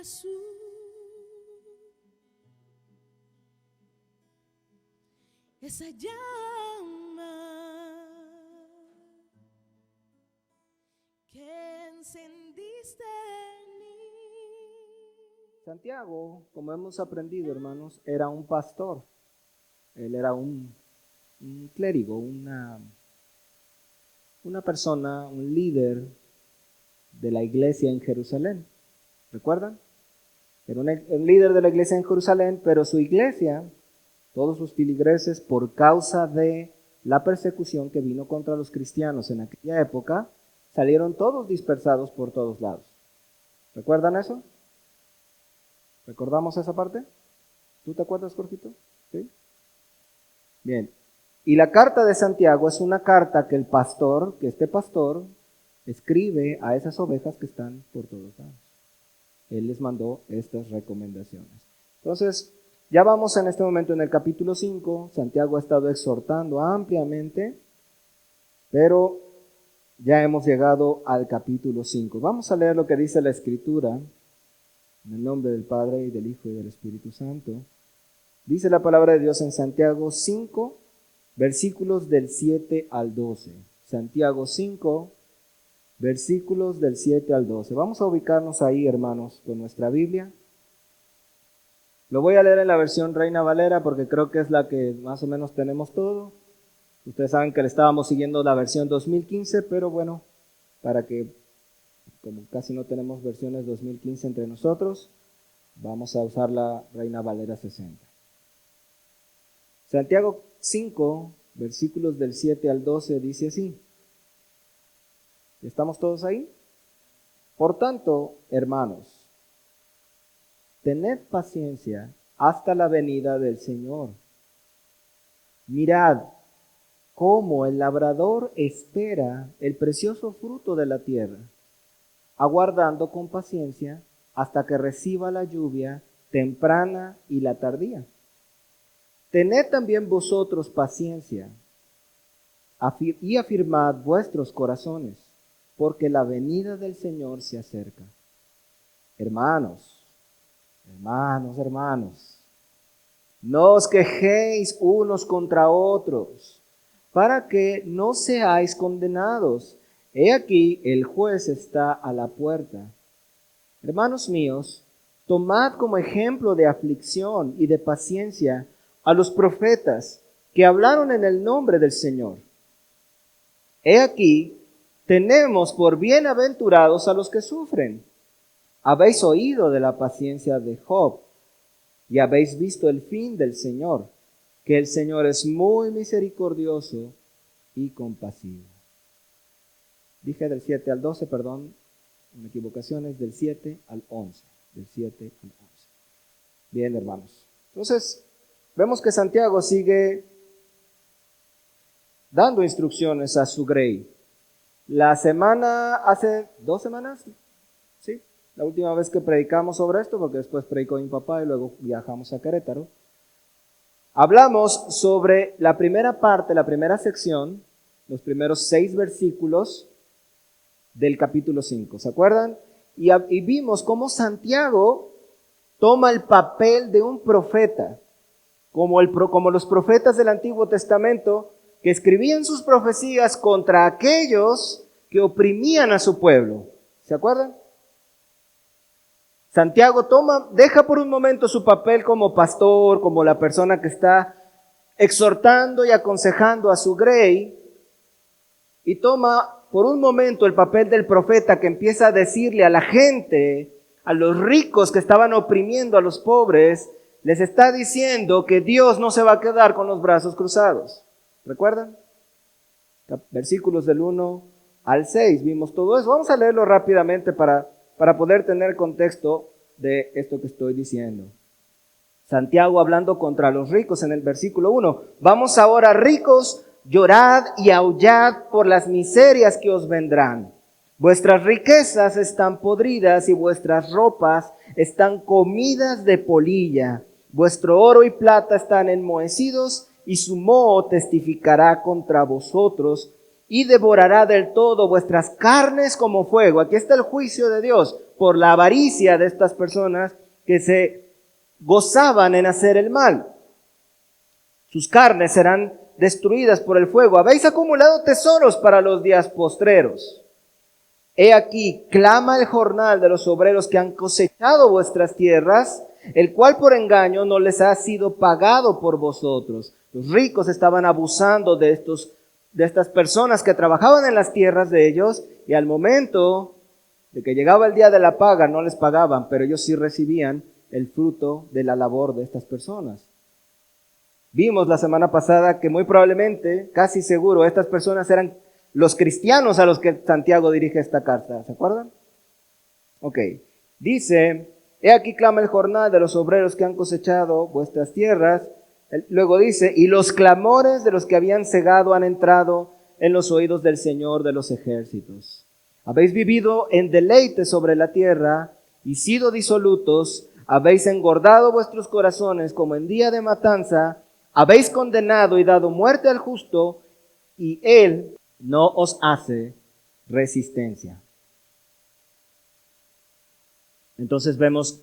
Jesús. Esa llama que encendiste en mí. Santiago, como hemos aprendido, hermanos, era un pastor. Él era un clérigo, una persona, un líder de la iglesia en Jerusalén. ¿Recuerdan? Era un líder de la iglesia en Jerusalén, pero su iglesia, todos sus feligreses, por causa de la persecución que vino contra los cristianos en aquella época, salieron todos dispersados por todos lados. ¿Recuerdan eso? ¿Recordamos esa parte? ¿Tú te acuerdas, Jorgito? ¿Sí? Bien. Y la carta de Santiago es una carta que este pastor escribe a esas ovejas que están por todos lados. Él les mandó estas recomendaciones. Entonces, ya vamos en este momento en el capítulo 5. Santiago ha estado exhortando ampliamente, pero ya hemos llegado al capítulo 5. Vamos a leer lo que dice la Escritura, en el nombre del Padre, y del Hijo, y del Espíritu Santo. Dice la palabra de Dios en Santiago 5, versículos del 7 al 12. Santiago 5, versículos del 7 al 12. Vamos a ubicarnos ahí, hermanos, con nuestra Biblia. Lo voy a leer en la versión Reina Valera porque creo que es la que más o menos tenemos todo. Ustedes saben que le estábamos siguiendo la versión 2015, pero bueno, para que, como casi no tenemos versiones 2015 entre nosotros, vamos a usar la Reina Valera 60. Santiago 5, versículos del 7 al 12, dice así. ¿Estamos todos ahí? Por tanto, hermanos, tened paciencia hasta la venida del Señor. Mirad cómo el labrador espera el precioso fruto de la tierra, aguardando con paciencia hasta que reciba la lluvia temprana y la tardía. Tened también vosotros paciencia y afirmad vuestros corazones, porque la venida del Señor se acerca. Hermanos, no os quejéis unos contra otros, para que no seáis condenados. He aquí, el juez está a la puerta. Hermanos míos, tomad como ejemplo de aflicción y de paciencia a los profetas que hablaron en el nombre del Señor. He aquí, tenemos por bienaventurados a los que sufren. Habéis oído de la paciencia de Job y habéis visto el fin del Señor, que el Señor es muy misericordioso y compasivo. Dije del 7 al 12, perdón, una equivocación, es del 7 al 11. Del 7 al 11. Bien, hermanos. Entonces, vemos que Santiago sigue dando instrucciones a su grey. Hace 2 semanas, ¿sí? La última vez que predicamos sobre esto, porque después predicó mi papá y luego viajamos a Querétaro. Hablamos sobre la primera parte, la primera sección, los primeros 6 versículos del capítulo 5. ¿Se acuerdan? Y vimos cómo Santiago toma el papel de un profeta, como los profetas del Antiguo Testamento, que escribían sus profecías contra aquellos que oprimían a su pueblo. ¿Se acuerdan? Santiago deja por un momento su papel como pastor, como la persona que está exhortando y aconsejando a su grey, y toma por un momento el papel del profeta que empieza a decirle a la gente, a los ricos que estaban oprimiendo a los pobres, les está diciendo que Dios no se va a quedar con los brazos cruzados. ¿Recuerdan? Versículos del 1 al 6, vimos todo eso. Vamos a leerlo rápidamente para poder tener contexto de esto que estoy diciendo. Santiago hablando contra los ricos en el versículo 1. Vamos ahora, ricos, llorad y aullad por las miserias que os vendrán. Vuestras riquezas están podridas y vuestras ropas están comidas de polilla. Vuestro oro y plata están enmohecidos y su moho testificará contra vosotros y devorará del todo vuestras carnes como fuego. Aquí está el juicio de Dios. por la avaricia de estas personas que se gozaban en hacer el mal. Sus carnes serán destruidas por el fuego. Habéis acumulado tesoros para los días postreros. He aquí, clama el jornal de los obreros que han cosechado vuestras tierras, el cual por engaño no les ha sido pagado por vosotros. Los ricos estaban abusando de estas personas que trabajaban en las tierras de ellos, y al momento de que llegaba el día de la paga no les pagaban, pero ellos sí recibían el fruto de la labor de estas personas. Vimos la semana pasada que muy probablemente, casi seguro, estas personas eran los cristianos a los que Santiago dirige esta carta. ¿Se acuerdan? Ok. Dice, he aquí clama el jornal de los obreros que han cosechado vuestras tierras. Luego dice, y los clamores de los que habían cegado han entrado en los oídos del Señor de los ejércitos. Habéis vivido en deleite sobre la tierra y sido disolutos. Habéis engordado vuestros corazones como en día de matanza. Habéis condenado y dado muerte al justo, y él no os hace resistencia. Entonces vemos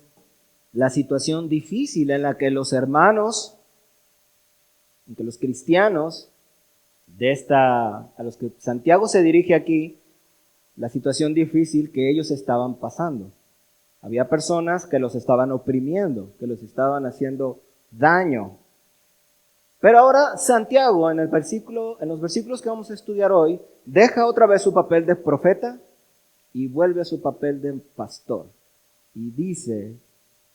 la situación difícil en la que los hermanos, en que los cristianos a los que Santiago se dirige aquí, la situación difícil que ellos estaban pasando. Había personas que los estaban oprimiendo, que los estaban haciendo daño. Pero ahora Santiago, en los versículos que vamos a estudiar hoy, deja otra vez su papel de profeta y vuelve a su papel de pastor. Y dice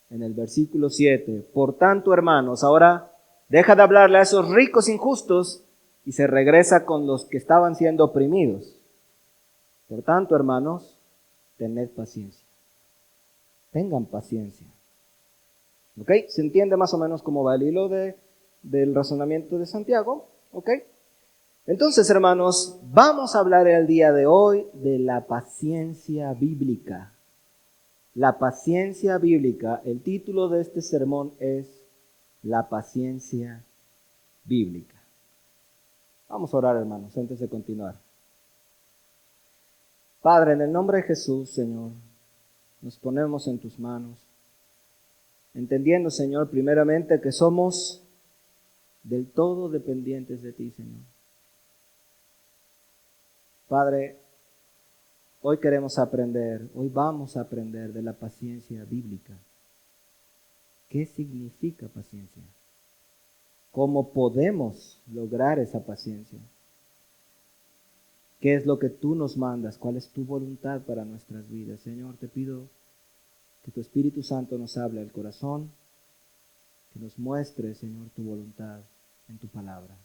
en el versículo 7, por tanto, hermanos, ahora deja de hablarle a esos ricos injustos y se regresa con los que estaban siendo oprimidos. Por tanto, hermanos, tened paciencia. Tengan paciencia. ¿Ok? ¿Se entiende más o menos cómo va el hilo del razonamiento de Santiago? ¿Ok? Entonces, hermanos, vamos a hablar el día de hoy de la paciencia bíblica. La paciencia bíblica. El título de este sermón es La paciencia bíblica. Vamos a orar, hermanos, antes de continuar. Padre, en el nombre de Jesús, Señor, nos ponemos en tus manos, entendiendo, Señor, primeramente que somos del todo dependientes de ti, Señor. Padre, hoy queremos aprender, hoy vamos a aprender de la paciencia bíblica. ¿Qué significa paciencia? ¿Cómo podemos lograr esa paciencia? ¿Qué es lo que tú nos mandas? ¿Cuál es tu voluntad para nuestras vidas? Señor, te pido que tu Espíritu Santo nos hable al corazón, que nos muestre, Señor, tu voluntad en tu palabra.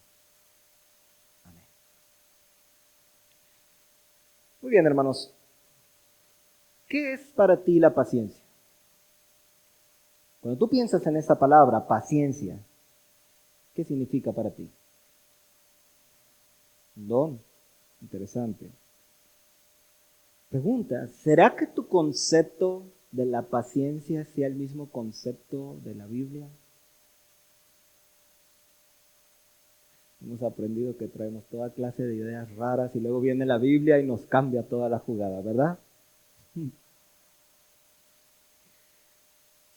Amén. Muy bien, hermanos. ¿Qué es para ti la paciencia? Cuando tú piensas en esta palabra, paciencia, ¿qué significa para ti? Un don. Interesante. Pregunta, ¿será que tu concepto de la paciencia sea el mismo concepto de la Biblia? Hemos aprendido que traemos toda clase de ideas raras y luego viene la Biblia y nos cambia toda la jugada, ¿verdad?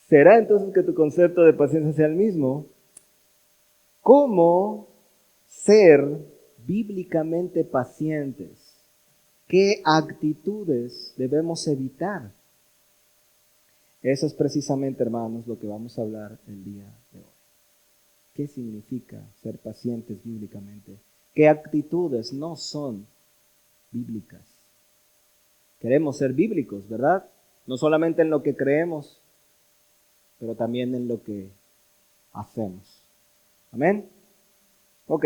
¿Será entonces que tu concepto de paciencia sea el mismo? ¿Cómo ser bíblicamente pacientes? ¿Qué actitudes debemos evitar? Eso es precisamente, hermanos, lo que vamos a hablar el día de hoy. ¿Qué significa ser pacientes bíblicamente? ¿Qué actitudes no son bíblicas? Queremos ser bíblicos, ¿verdad? No solamente en lo que creemos, pero también en lo que hacemos. ¿Amén? Ok.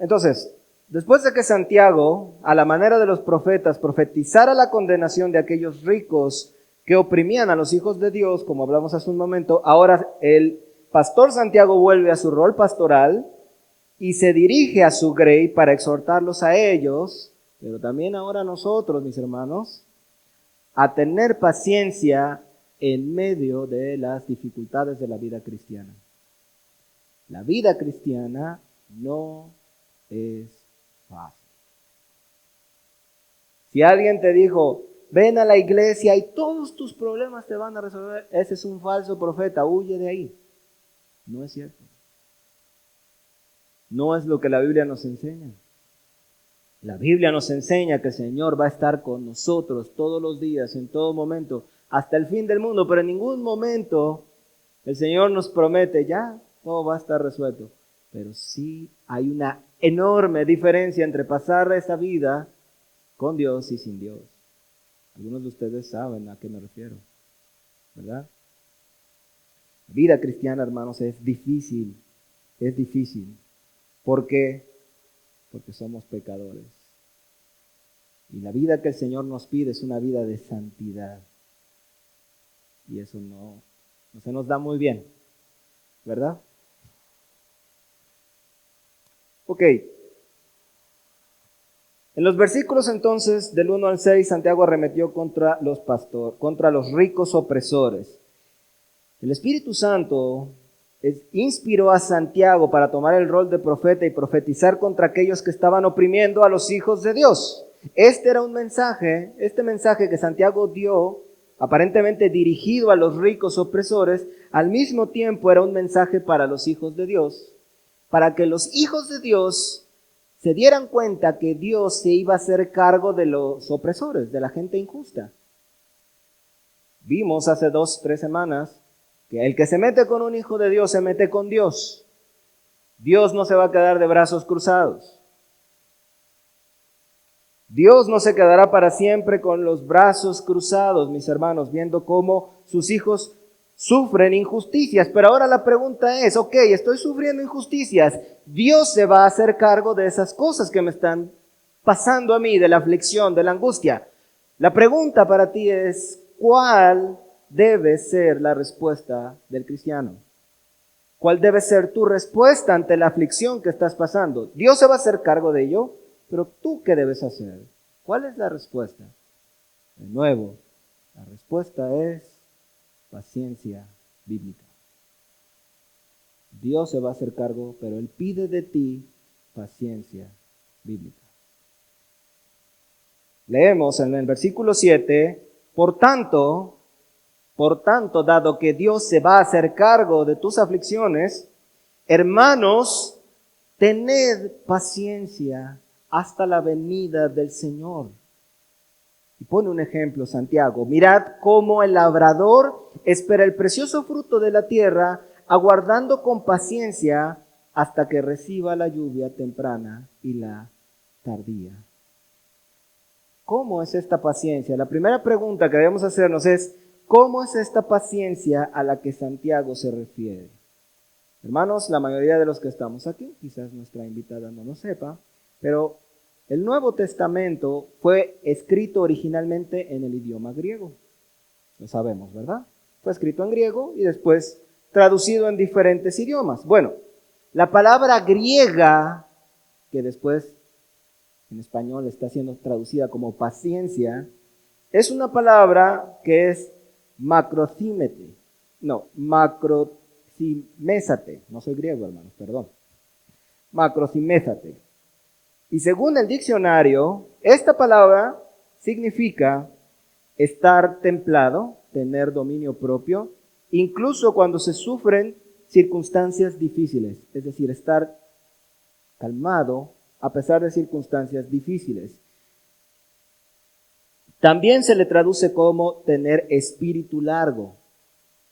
Entonces, después de que Santiago, a la manera de los profetas, profetizara la condenación de aquellos ricos que oprimían a los hijos de Dios, como hablamos hace un momento, ahora el pastor Santiago vuelve a su rol pastoral y se dirige a su grey para exhortarlos a ellos, pero también ahora a nosotros, mis hermanos, a tener paciencia en medio de las dificultades de la vida cristiana. La vida cristiana no es fácil. Si alguien te dijo, ven a la iglesia y todos tus problemas te van a resolver. Ese es un falso profeta, huye de ahí. No es cierto. No es lo que la Biblia nos enseña. La Biblia nos enseña que el Señor va a estar con nosotros todos los días, en todo momento, hasta el fin del mundo, pero en ningún momento el Señor nos promete, ya, todo va a estar resuelto. Pero sí hay una enorme diferencia entre pasar esta vida con Dios y sin Dios. Algunos de ustedes saben a qué me refiero, ¿verdad? La vida cristiana, hermanos, es difícil. Es difícil. ¿Por qué? Porque somos pecadores. Y la vida que el Señor nos pide es una vida de santidad. Y eso no se nos da muy bien, ¿verdad? Ok. En los versículos entonces del 1 al 6, Santiago arremetió contra los ricos opresores. El Espíritu Santo inspiró a Santiago para tomar el rol de profeta y profetizar contra aquellos que estaban oprimiendo a los hijos de Dios. Este mensaje que Santiago dio, aparentemente dirigido a los ricos opresores, al mismo tiempo era un mensaje para los hijos de Dios, para que los hijos de Dios se dieran cuenta que Dios se iba a hacer cargo de los opresores, de la gente injusta. Vimos hace 2-3 semanas que el que se mete con un hijo de Dios se mete con Dios. Dios no se va a quedar de brazos cruzados. Dios no se quedará para siempre con los brazos cruzados, mis hermanos, viendo cómo sus hijos sufren injusticias. Pero ahora la pregunta es, ok, estoy sufriendo injusticias. Dios se va a hacer cargo de esas cosas que me están pasando a mí, de la aflicción, de la angustia. La pregunta para ti es, ¿cuál debe ser la respuesta del cristiano? ¿Cuál debe ser tu respuesta ante la aflicción que estás pasando? Dios se va a hacer cargo de ello, pero ¿tú qué debes hacer? ¿Cuál es la respuesta? De nuevo, la respuesta es paciencia bíblica. Dios se va a hacer cargo, pero Él pide de ti paciencia bíblica. Leemos en el versículo 7, Por tanto, dado que Dios se va a hacer cargo de tus aflicciones, hermanos, tened paciencia hasta la venida del Señor. Y pone un ejemplo Santiago. Mirad cómo el labrador espera el precioso fruto de la tierra, aguardando con paciencia hasta que reciba la lluvia temprana y la tardía. ¿Cómo es esta paciencia? La primera pregunta que debemos hacernos es, ¿cómo es esta paciencia a la que Santiago se refiere? Hermanos, la mayoría de los que estamos aquí, quizás nuestra invitada no lo sepa, pero el Nuevo Testamento fue escrito originalmente en el idioma griego. Lo sabemos, ¿verdad? Fue escrito en griego y después traducido en diferentes idiomas. Bueno, la palabra griega, que después en español está siendo traducida como paciencia, es una palabra que es macrocímete. No, macrocimésate. No soy griego, hermanos, perdón. Macrocimésate. Y según el diccionario, esta palabra significa estar templado, tener dominio propio, incluso cuando se sufren circunstancias difíciles, es decir, estar calmado a pesar de circunstancias difíciles. También se le traduce como tener espíritu largo,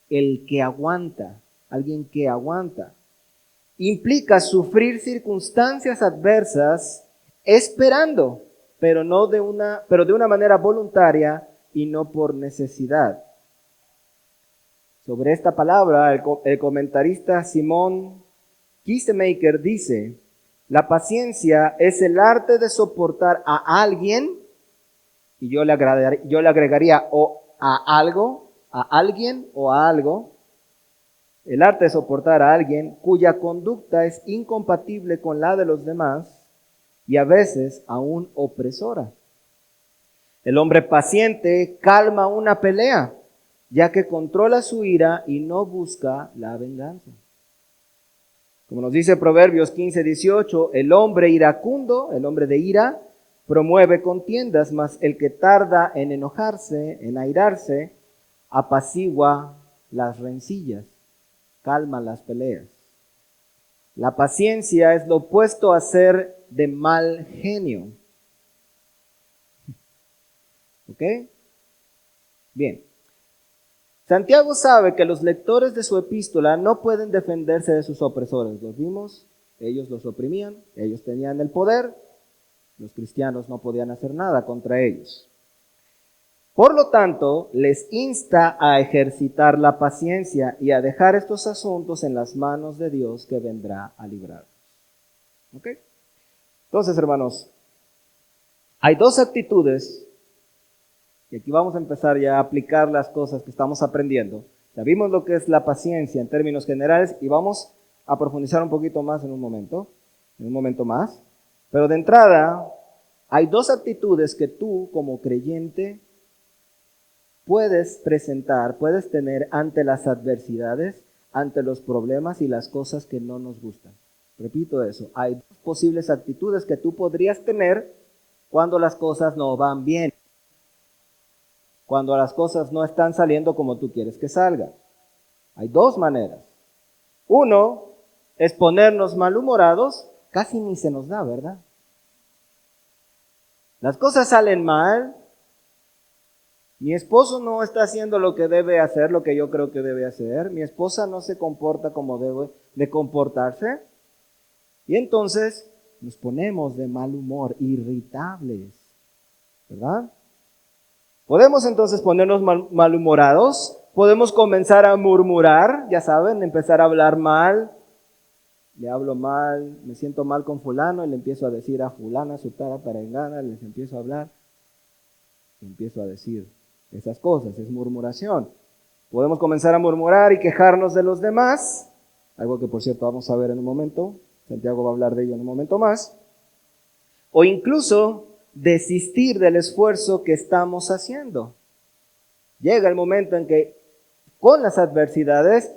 el que aguanta, alguien que aguanta. Implica sufrir circunstancias adversas esperando, pero de una manera voluntaria y no por necesidad. Sobre esta palabra, el comentarista Simon Kistemaker dice, la paciencia es el arte de soportar a alguien, y yo le agregaría o a algo, a alguien o a algo, el arte de soportar a alguien cuya conducta es incompatible con la de los demás y a veces aún opresora. El hombre paciente calma una pelea, ya que controla su ira y no busca la venganza. Como nos dice Proverbios 15:18, el hombre iracundo, el hombre de ira, promueve contiendas, mas el que tarda en enojarse, en airarse, apacigua las rencillas, calma las peleas. La paciencia es lo opuesto a ser de mal genio. ¿Ok? Bien. Santiago sabe que los lectores de su epístola no pueden defenderse de sus opresores. Los vimos, ellos los oprimían, ellos tenían el poder, los cristianos no podían hacer nada contra ellos. Por lo tanto, les insta a ejercitar la paciencia y a dejar estos asuntos en las manos de Dios que vendrá a librarlos. ¿Ok? Entonces, hermanos, hay dos actitudes, y aquí vamos a empezar ya a aplicar las cosas que estamos aprendiendo. Ya vimos lo que es la paciencia en términos generales y vamos a profundizar un poquito más en un momento más. Pero de entrada, hay dos actitudes que tú como creyente puedes presentar, puedes tener ante las adversidades, ante los problemas y las cosas que no nos gustan. Repito eso, hay dos posibles actitudes que tú podrías tener cuando las cosas no van bien, cuando las cosas no están saliendo como tú quieres que salgan. Hay dos maneras. Uno es ponernos malhumorados, casi ni se nos da, ¿verdad? Las cosas salen mal, mi esposo no está haciendo lo que debe hacer, lo que yo creo que debe hacer, mi esposa no se comporta como debe de comportarse, y entonces nos ponemos de mal humor, irritables, ¿verdad? Podemos entonces ponernos malhumorados, podemos comenzar a murmurar, ya saben, empezar a hablar mal, le hablo mal, me siento mal con fulano y le empiezo a decir a fulana, sutara, perengana, les empiezo a hablar y empiezo a decir esas cosas, es murmuración. Podemos comenzar a murmurar y quejarnos de los demás, algo que por cierto vamos a ver en un momento, Santiago va a hablar de ello en un momento más, o incluso desistir del esfuerzo que estamos haciendo. Llega el momento en que con las adversidades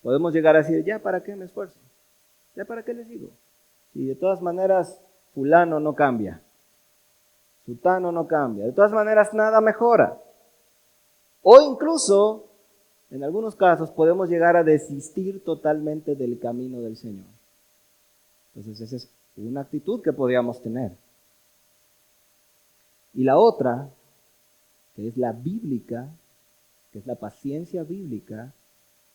podemos llegar a decir, ya para qué me esfuerzo, ya para qué les digo, y de todas maneras fulano no cambia, sutano no cambia, de todas maneras nada mejora. O incluso, en algunos casos, podemos llegar a desistir totalmente del camino del Señor. Entonces esa es una actitud que podríamos tener. Y la otra, que es la bíblica, que es la paciencia bíblica,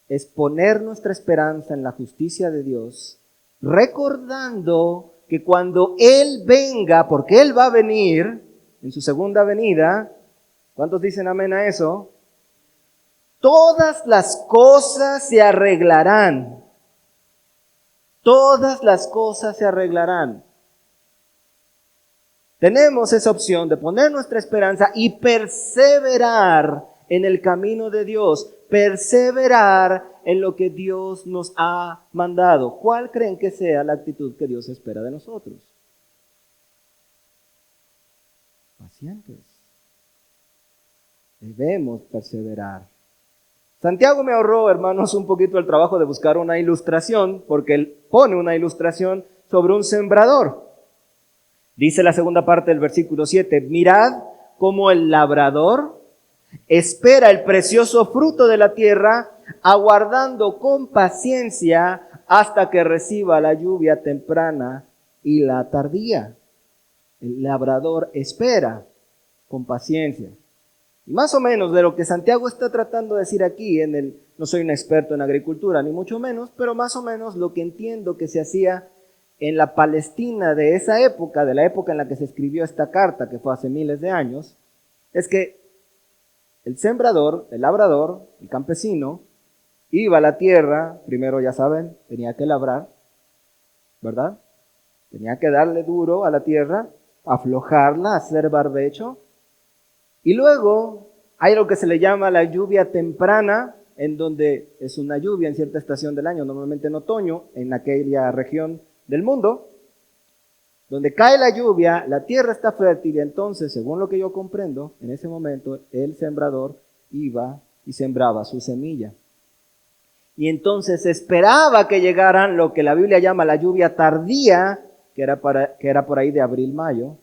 es poner nuestra esperanza en la justicia de Dios, recordando que cuando Él venga, porque Él va a venir en su segunda venida, ¿cuántos dicen amén a eso? Todas las cosas se arreglarán. Todas las cosas se arreglarán. Tenemos esa opción de poner nuestra esperanza y perseverar en el camino de Dios, perseverar en lo que Dios nos ha mandado. ¿Cuál creen que sea la actitud que Dios espera de nosotros? Pacientes. Debemos perseverar. Santiago me ahorró, hermanos, un poquito el trabajo de buscar una ilustración, porque él pone una ilustración sobre un sembrador. Dice la segunda parte del versículo 7, mirad cómo el labrador espera el precioso fruto de la tierra, aguardando con paciencia hasta que reciba la lluvia temprana y la tardía. El labrador espera con paciencia. Y más o menos de lo que Santiago está tratando de decir aquí, no soy un experto en agricultura, ni mucho menos, pero más o menos lo que entiendo que se hacía en la Palestina de esa época, de la época en la que se escribió esta carta, que fue hace miles de años, es que el sembrador, el labrador, el campesino, iba a la tierra, primero ya saben, tenía que labrar, ¿verdad? Tenía que darle duro a la tierra, aflojarla, hacer barbecho, y luego hay lo que se le llama la lluvia temprana, en donde es una lluvia en cierta estación del año, normalmente en otoño, en aquella región del mundo, donde cae la lluvia, la tierra está fértil, y entonces, según lo que yo comprendo, en ese momento el sembrador iba y sembraba su semilla. Y entonces esperaba que llegaran lo que la Biblia llama la lluvia tardía, que era por ahí de abril, mayo,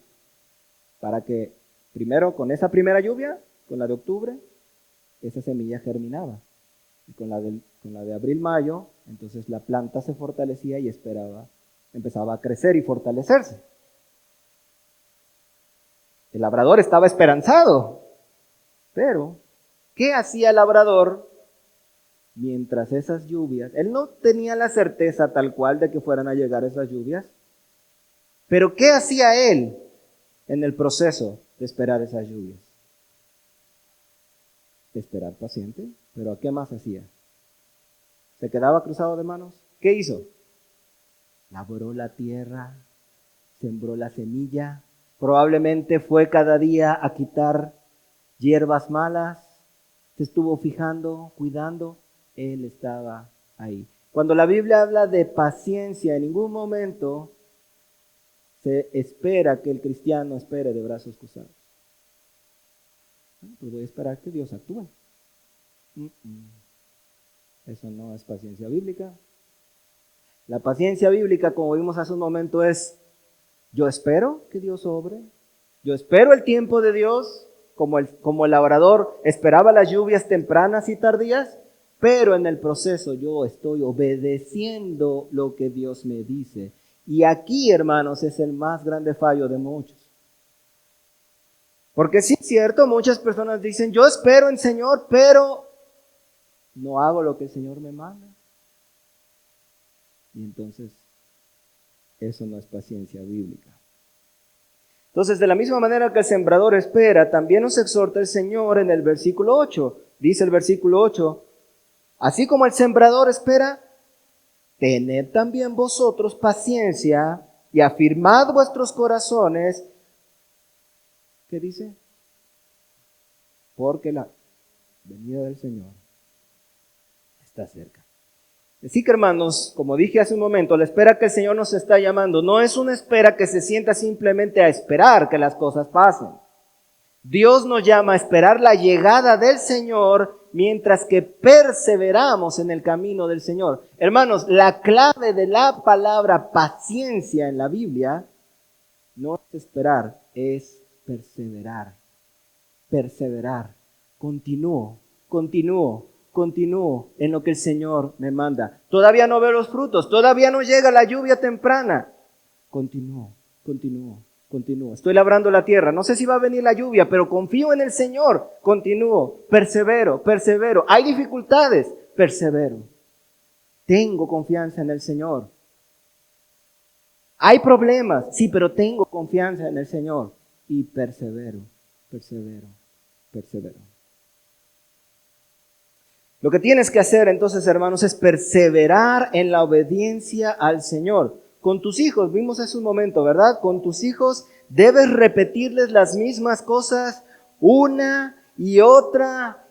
para que primero con esa primera lluvia, con la de octubre, esa semilla germinaba. Y con la de abril-mayo, entonces la planta se fortalecía y empezaba a crecer y fortalecerse. El labrador estaba esperanzado, pero ¿qué hacía el labrador mientras esas lluvias? Él no tenía la certeza tal cual de que fueran a llegar esas lluvias, pero ¿qué hacía él en el proceso de esperar esas lluvias? De esperar paciente, pero ¿a qué más hacía? ¿Se quedaba cruzado de manos? ¿Qué hizo? Labró la tierra, sembró la semilla, probablemente fue cada día a quitar hierbas malas, se estuvo fijando, cuidando, él estaba ahí. Cuando la Biblia habla de paciencia, en ningún momento se espera que el cristiano espere de brazos cruzados. Pues voy a esperar que Dios actúe. Eso no es paciencia bíblica. La paciencia bíblica, como vimos hace un momento, es: yo espero que Dios obre, yo espero el tiempo de Dios, como el labrador esperaba las lluvias tempranas y tardías, pero en el proceso yo estoy obedeciendo lo que Dios me dice. Y aquí, hermanos, es el más grande fallo de muchos. Porque sí es cierto, muchas personas dicen: yo espero en el Señor, pero no hago lo que el Señor me manda. Y entonces, eso no es paciencia bíblica. Entonces, de la misma manera que el sembrador espera, también nos exhorta el Señor en el versículo 8. Dice el versículo 8, así como el sembrador espera, tened también vosotros paciencia y afirmad vuestros corazones. ¿Qué dice? Porque la venida del Señor está cerca. Así que, hermanos, como dije hace un momento, la espera que el Señor nos está llamando no es una espera que se sienta simplemente a esperar que las cosas pasen. Dios nos llama a esperar la llegada del Señor mientras que perseveramos en el camino del Señor. Hermanos, la clave de la palabra paciencia en la Biblia no es esperar, es perseverar. Perseverar. Continúo en lo que el Señor me manda. Todavía no veo los frutos, todavía no llega la lluvia temprana. Continúo. Estoy labrando la tierra, no sé si va a venir la lluvia, pero confío en el Señor. Continúo, persevero. Hay dificultades, persevero. Tengo confianza en el Señor. Hay problemas, sí, pero tengo confianza en el Señor. Y persevero. Lo que tienes que hacer entonces, hermanos, es perseverar en la obediencia al Señor. Con tus hijos, vimos hace un momento, ¿verdad? Con tus hijos debes repetirles las mismas cosas una y otra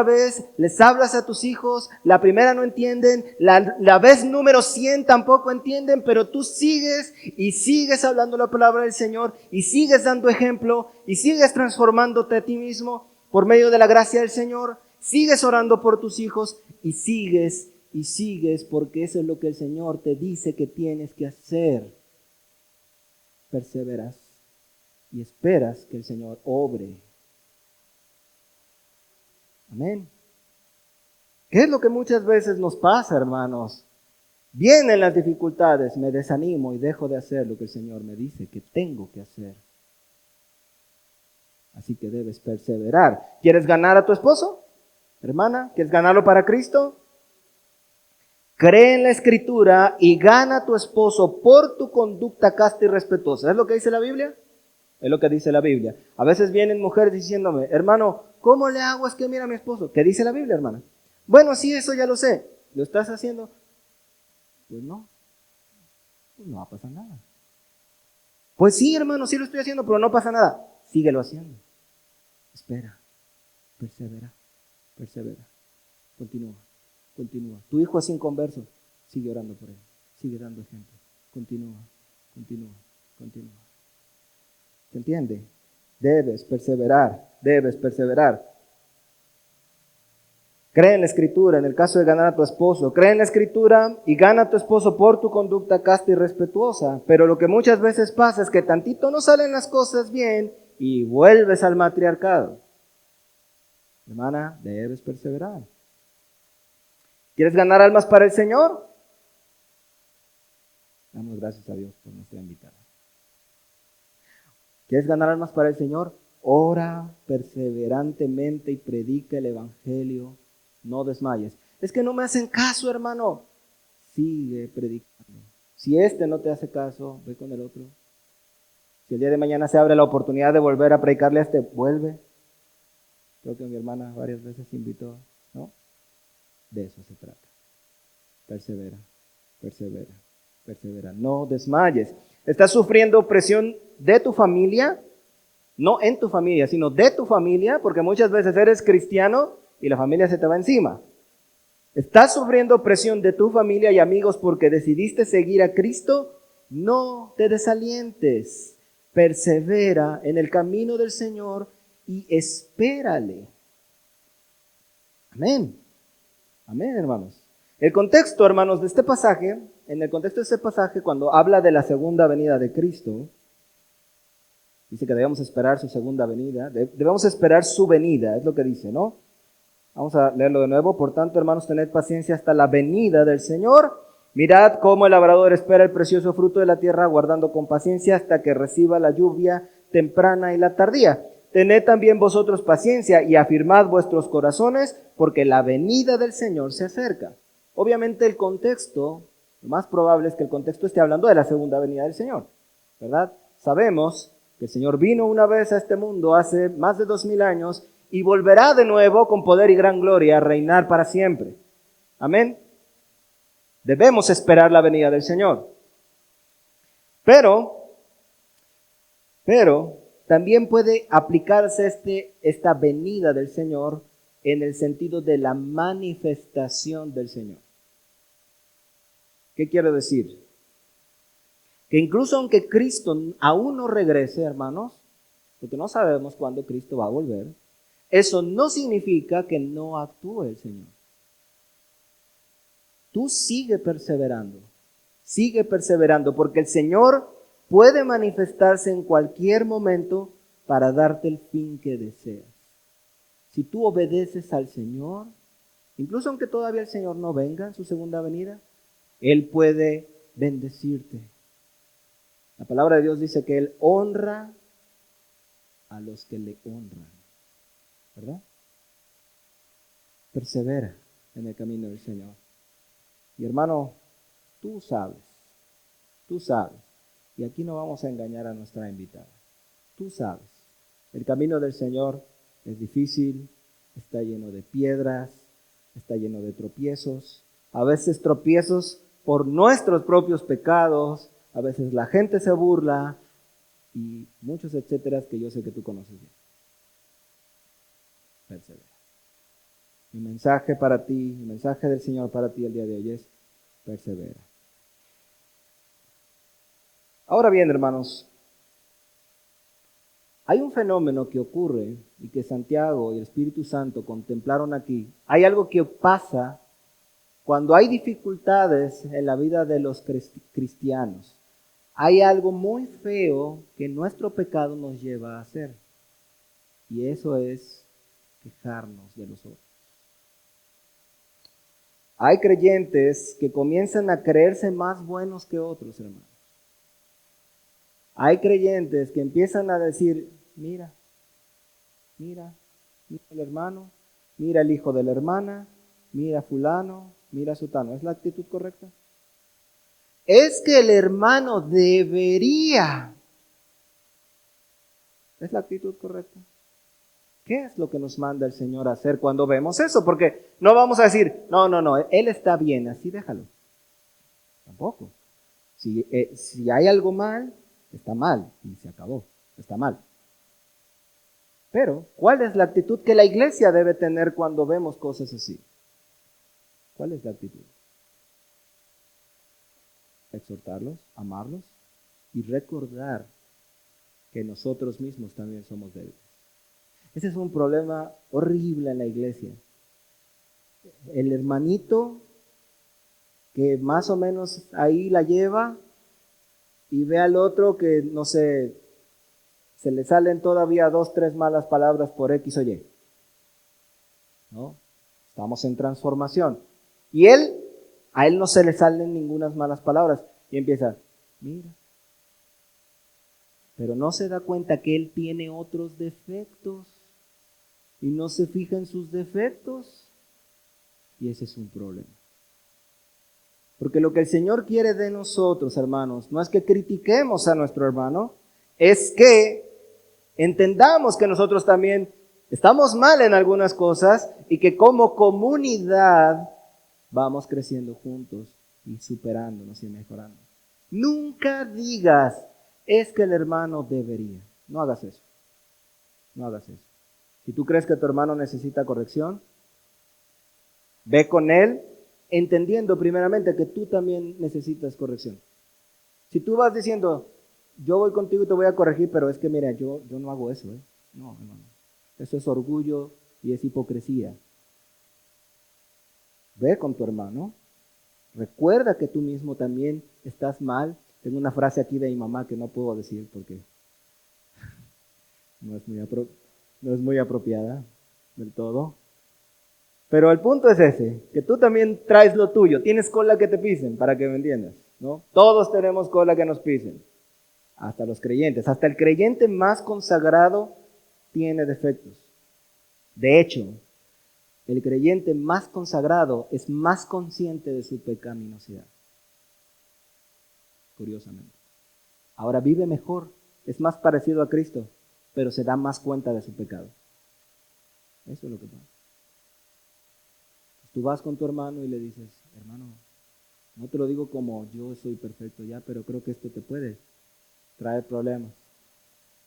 vez. Les hablas a tus hijos, la primera no entienden, la vez número 100 tampoco entienden, pero tú sigues y sigues hablando la palabra del Señor y sigues dando ejemplo y sigues transformándote a ti mismo por medio de la gracia del Señor. Sigues orando por tus hijos y sigues, porque eso es lo que el Señor te dice que tienes que hacer. Perseveras y esperas que el Señor obre. Amén. ¿Qué es lo que muchas veces nos pasa, hermanos? Vienen las dificultades, me desanimo y dejo de hacer lo que el Señor me dice que tengo que hacer. Así que debes perseverar. ¿Quieres ganar a tu esposo? Hermana, ¿quieres ganarlo para Cristo? Cree en la Escritura y gana a tu esposo por tu conducta casta y respetuosa. ¿Es lo que dice la Biblia? Es lo que dice la Biblia. A veces vienen mujeres diciéndome: hermano, ¿cómo le hago? Es que mira a mi esposo. ¿Qué dice la Biblia, hermana? Bueno, sí, eso ya lo sé. ¿Lo estás haciendo? Pues no va a pasar nada. Pues sí, hermano, sí lo estoy haciendo, pero no pasa nada. Síguelo haciendo. Espera, persevera. Continúa. Tu hijo es inconverso, sigue orando por él, sigue dando ejemplo. Continúa. ¿Se entiende? Debes perseverar. Cree en la Escritura, en el caso de ganar a tu esposo. Cree en la Escritura y gana a tu esposo por tu conducta casta y respetuosa. Pero lo que muchas veces pasa es que tantito no salen las cosas bien y vuelves al matriarcado. Hermana, debes perseverar. ¿Quieres ganar almas para el Señor? Damos gracias a Dios por nuestra invitada. ¿Quieres ganar almas para el Señor? Ora perseverantemente y predica el Evangelio. No desmayes. Es que no me hacen caso, hermano. Sigue predicando. Si este no te hace caso, ve con el otro. Si el día de mañana se abre la oportunidad de volver a predicarle a este, vuelve. Creo que mi hermana varias veces invitó, ¿no? De eso se trata. Persevera, persevera, persevera. No desmayes. ¿Estás sufriendo opresión de tu familia? No en tu familia, sino de tu familia, porque muchas veces eres cristiano y la familia se te va encima. ¿Estás sufriendo opresión de tu familia y amigos porque decidiste seguir a Cristo? No te desalientes. Persevera en el camino del Señor y espérale. Amén. Amén, hermanos. El contexto, hermanos, de este pasaje, en el contexto de este pasaje, cuando habla de la segunda venida de Cristo, dice que debemos esperar su segunda venida, debemos esperar su venida, es lo que dice, ¿no? Vamos a leerlo de nuevo. Por tanto, hermanos, tened paciencia hasta la venida del Señor. Mirad cómo el labrador espera el precioso fruto de la tierra, aguardando con paciencia hasta que reciba la lluvia temprana y la tardía. Tened también vosotros paciencia y afirmad vuestros corazones, porque la venida del Señor se acerca. Obviamente el contexto, lo más probable es que el contexto esté hablando de la segunda venida del Señor, ¿verdad? Sabemos que el Señor vino una vez a este mundo hace más de 2000 años y volverá de nuevo con poder y gran gloria a reinar para siempre. Amén. Debemos esperar la venida del Señor. Pero también puede aplicarse esta venida del Señor en el sentido de la manifestación del Señor. ¿Qué quiero decir? Que incluso aunque Cristo aún no regrese, hermanos, porque no sabemos cuándo Cristo va a volver, eso no significa que no actúe el Señor. Tú sigue perseverando, porque el Señor puede manifestarse en cualquier momento para darte el fin que deseas. Si tú obedeces al Señor, incluso aunque todavía el Señor no venga en su segunda venida, Él puede bendecirte. La palabra de Dios dice que Él honra a los que le honran, ¿verdad? Persevera en el camino del Señor. Y hermano, tú sabes, y aquí no vamos a engañar a nuestra invitada, tú sabes, el camino del Señor es difícil, está lleno de piedras, está lleno de tropiezos, a veces tropiezos por nuestros propios pecados, a veces la gente se burla y muchos etcéteras que yo sé que tú conoces bien. Persevera. Mi mensaje para ti, el mensaje del Señor para ti el día de hoy es: persevera. Ahora bien, hermanos, hay un fenómeno que ocurre y que Santiago y el Espíritu Santo contemplaron aquí. Hay algo que pasa cuando hay dificultades en la vida de los cristianos. Hay algo muy feo que nuestro pecado nos lleva a hacer. Y eso es quejarnos de los otros. Hay creyentes que comienzan a creerse más buenos que otros, hermanos. Hay creyentes que empiezan a decir: mira el hermano, mira el hijo de la hermana, mira fulano, mira sutano. ¿Es la actitud correcta? Es que el hermano debería. ¿Es la actitud correcta? ¿Qué es lo que nos manda el Señor a hacer cuando vemos eso? Porque no vamos a decir: no, Él está bien, así déjalo. Tampoco. Si hay algo mal, está mal y se acabó, está mal. Pero, ¿cuál es la actitud que la iglesia debe tener cuando vemos cosas así? ¿Cuál es la actitud? Exhortarlos, amarlos y recordar que nosotros mismos también somos débiles. Ese es un problema horrible en la iglesia. el hermanito que más o menos ahí la lleva y ve al otro que, no sé, se le salen todavía 2, 3 malas palabras por X o Y. ¿No? Estamos en transformación. Y a él no se le salen ninguna malas palabras. Y empieza, mira. Pero no se da cuenta que él tiene otros defectos. Y no se fija en sus defectos. Y ese es un problema. Porque lo que el Señor quiere de nosotros, hermanos, no es que critiquemos a nuestro hermano, es que entendamos que nosotros también estamos mal en algunas cosas y que como comunidad vamos creciendo juntos y superándonos y mejorando. Nunca digas, es que el hermano debería. No hagas eso. No hagas eso. Si tú crees que tu hermano necesita corrección, ve con él, entendiendo primeramente que tú también necesitas corrección. Si tú vas diciendo, yo voy contigo y te voy a corregir, pero es que mira, yo no hago eso. No, hermano. Eso es orgullo y es hipocresía. Ve con tu hermano. Recuerda que tú mismo también estás mal. Tengo una frase aquí de mi mamá que no puedo decir porque no es muy apropiada del todo. Pero el punto es ese, que tú también traes lo tuyo. Tienes cola que te pisen, para que me entiendas, ¿no? Todos tenemos cola que nos pisen. Hasta los creyentes. Hasta el creyente más consagrado tiene defectos. De hecho, el creyente más consagrado es más consciente de su pecaminosidad. Curiosamente. Ahora vive mejor, es más parecido a Cristo, pero se da más cuenta de su pecado. Eso es lo que pasa. Tú vas con tu hermano y le dices, hermano, no te lo digo como yo soy perfecto ya, pero creo que esto te puede traer problemas.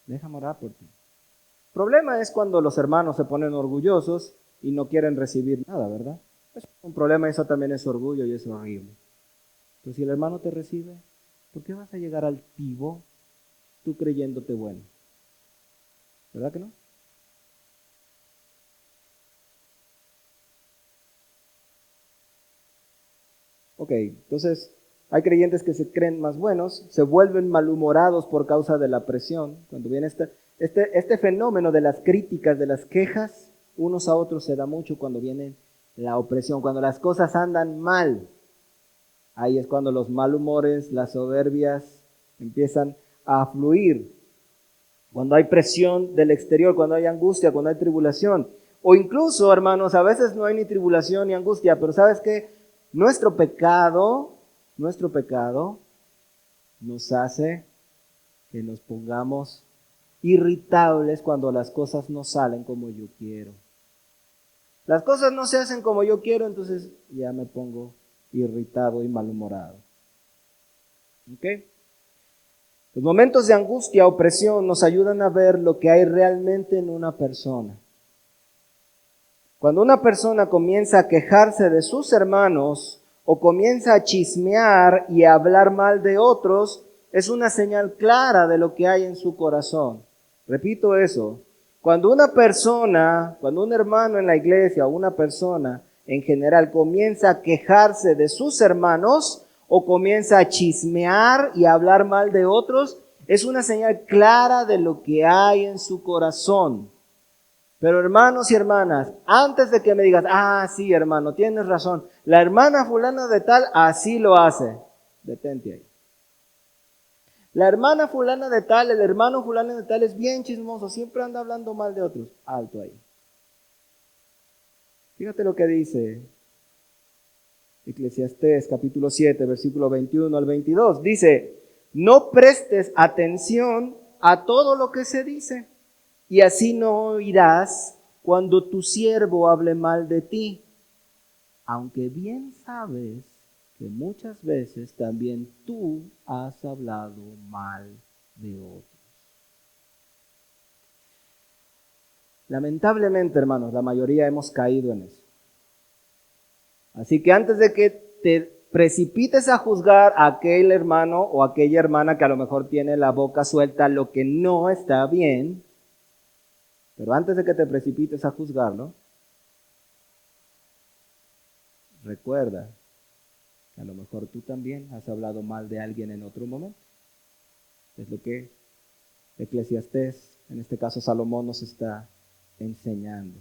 Déjame orar por ti. El problema es cuando los hermanos se ponen orgullosos y no quieren recibir nada, ¿verdad? Es un problema, eso también es orgullo y es horrible. Pero si el hermano te recibe, ¿por qué vas a llegar altivo tú creyéndote bueno? ¿Verdad que no? Ok, entonces hay creyentes que se creen más buenos, se vuelven malhumorados por causa de la presión. Cuando viene este fenómeno de las críticas, de las quejas, unos a otros se da mucho cuando viene la opresión, cuando las cosas andan mal. Ahí es cuando los malhumores, las soberbias empiezan a fluir. Cuando hay presión del exterior, cuando hay angustia, cuando hay tribulación. O incluso, hermanos, a veces no hay ni tribulación ni angustia, pero ¿sabes qué? Nuestro pecado nos hace que nos pongamos irritables cuando las cosas no salen como yo quiero. Las cosas no se hacen como yo quiero, entonces ya me pongo irritado y malhumorado. ¿Ok? Los momentos de angustia o presión nos ayudan a ver lo que hay realmente en una persona. Cuando una persona comienza a quejarse de sus hermanos o comienza a chismear y a hablar mal de otros, es una señal clara de lo que hay en su corazón. Repito eso. Cuando una persona, cuando un hermano en la iglesia o una persona en general comienza a quejarse de sus hermanos o comienza a chismear y a hablar mal de otros, es una señal clara de lo que hay en su corazón. Pero hermanos y hermanas, antes de que me digas, sí hermano, tienes razón, la hermana fulana de tal así lo hace, detente ahí. La hermana fulana de tal, el hermano fulano de tal es bien chismoso, siempre anda hablando mal de otros. Alto ahí. Fíjate lo que dice Eclesiastés capítulo 7, versículo 21 al 22. Dice, no prestes atención a todo lo que se dice, y así no oirás cuando tu siervo hable mal de ti, aunque bien sabes que muchas veces también tú has hablado mal de otros. Lamentablemente, hermanos, la mayoría hemos caído en eso. Así que antes de que te precipites a juzgar a aquel hermano o aquella hermana que a lo mejor tiene la boca suelta, lo que no está bien, pero antes de que te precipites a juzgarlo, recuerda que a lo mejor tú también has hablado mal de alguien en otro momento. Es lo que Eclesiastés, en este caso Salomón, nos está enseñando.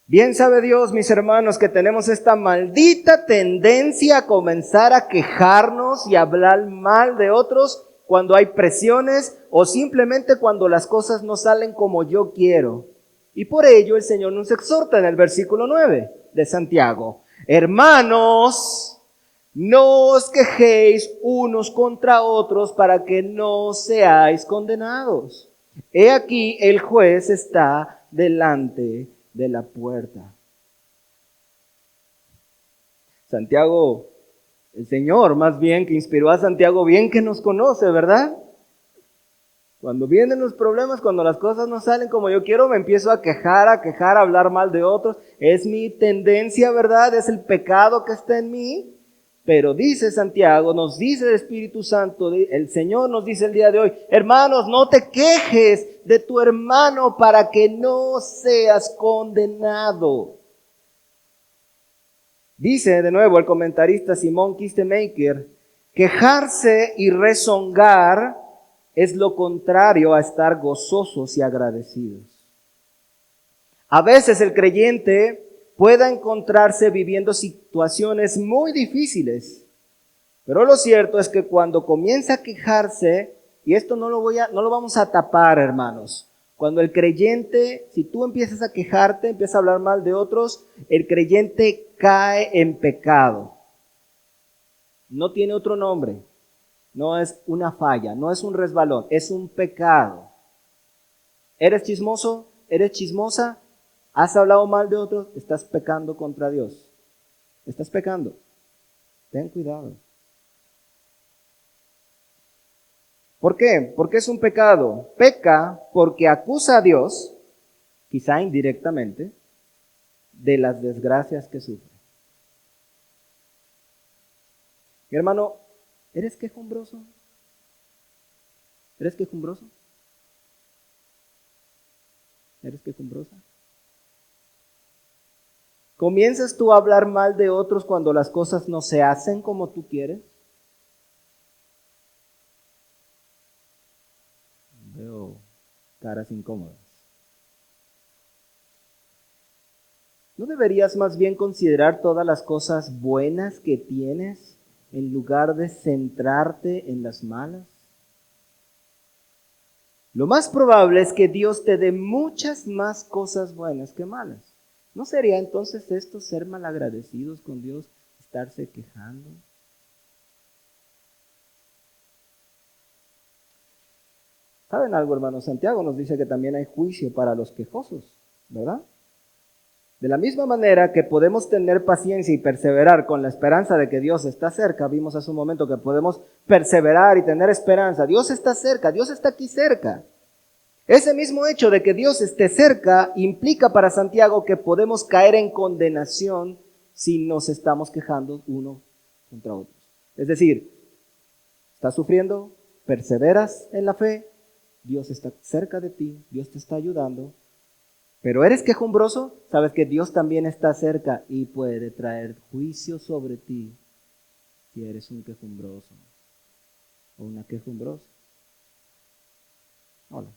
Bien sabe Dios, mis hermanos, que tenemos esta maldita tendencia a comenzar a quejarnos y a hablar mal de otros cuando hay presiones o simplemente cuando las cosas no salen como yo quiero. Y por ello el Señor nos exhorta en el versículo 9 de Santiago: hermanos, no os quejéis unos contra otros para que no seáis condenados. He aquí el juez está delante de la puerta. Santiago, el Señor más bien que inspiró a Santiago, bien que nos conoce, ¿verdad? Cuando vienen los problemas, cuando las cosas no salen como yo quiero, me empiezo a quejar, a hablar mal de otros. Es mi tendencia, ¿verdad? Es el pecado que está en mí. Pero dice Santiago, nos dice el Espíritu Santo, el Señor nos dice el día de hoy: hermanos, no te quejes de tu hermano para que no seas condenado. Dice de nuevo el comentarista Simon Kistemaker: quejarse y rezongar es lo contrario a estar gozosos y agradecidos. A veces el creyente pueda encontrarse viviendo situaciones muy difíciles, pero lo cierto es que cuando comienza a quejarse, y esto no lo vamos a tapar, hermanos, cuando el creyente, si tú empiezas a quejarte, empiezas a hablar mal de otros, el creyente cae en pecado. No tiene otro nombre, no es una falla, no es un resbalón, es un pecado. ¿Eres chismoso? ¿Eres chismosa? ¿Has hablado mal de otros? Estás pecando contra Dios. Estás pecando. Ten cuidado. ¿Por qué? Porque es un pecado. Peca porque acusa a Dios, quizá indirectamente, de las desgracias que sufre. Mi hermano, ¿eres quejumbroso? ¿Eres quejumbroso? ¿Eres quejumbrosa? ¿Comienzas tú a hablar mal de otros cuando las cosas no se hacen como tú quieres? Veo caras incómodas. ¿No deberías más bien considerar todas las cosas buenas que tienes en lugar de centrarte en las malas? Lo más probable es que Dios te dé muchas más cosas buenas que malas. ¿No sería entonces esto ser malagradecidos con Dios, estarse quejando? ¿Saben algo, hermanos? Santiago nos dice que también hay juicio para los quejosos, ¿verdad? De la misma manera que podemos tener paciencia y perseverar con la esperanza de que Dios está cerca, vimos hace un momento que podemos perseverar y tener esperanza. Dios está cerca, Dios está aquí cerca. Ese mismo hecho de que Dios esté cerca implica para Santiago que podemos caer en condenación si nos estamos quejando uno contra otros. Es decir, estás sufriendo, perseveras en la fe, Dios está cerca de ti, Dios te está ayudando, pero eres quejumbroso, sabes que Dios también está cerca y puede traer juicio sobre ti si eres un quejumbroso o una quejumbrosa. Hola.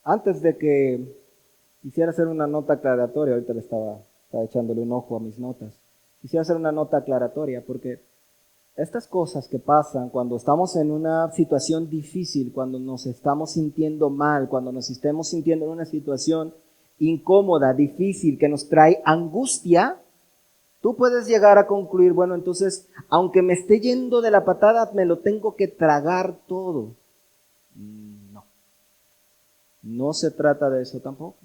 Antes de que quisiera hacer una nota aclaratoria, ahorita estaba echándole un ojo a mis notas. Quisiera hacer una nota aclaratoria porque estas cosas que pasan cuando estamos en una situación difícil, cuando nos estamos sintiendo mal, cuando nos estemos sintiendo en una situación incómoda, difícil, que nos trae angustia, tú puedes llegar a concluir, bueno, entonces, aunque me esté yendo de la patada, me lo tengo que tragar todo. No. No se trata de eso tampoco.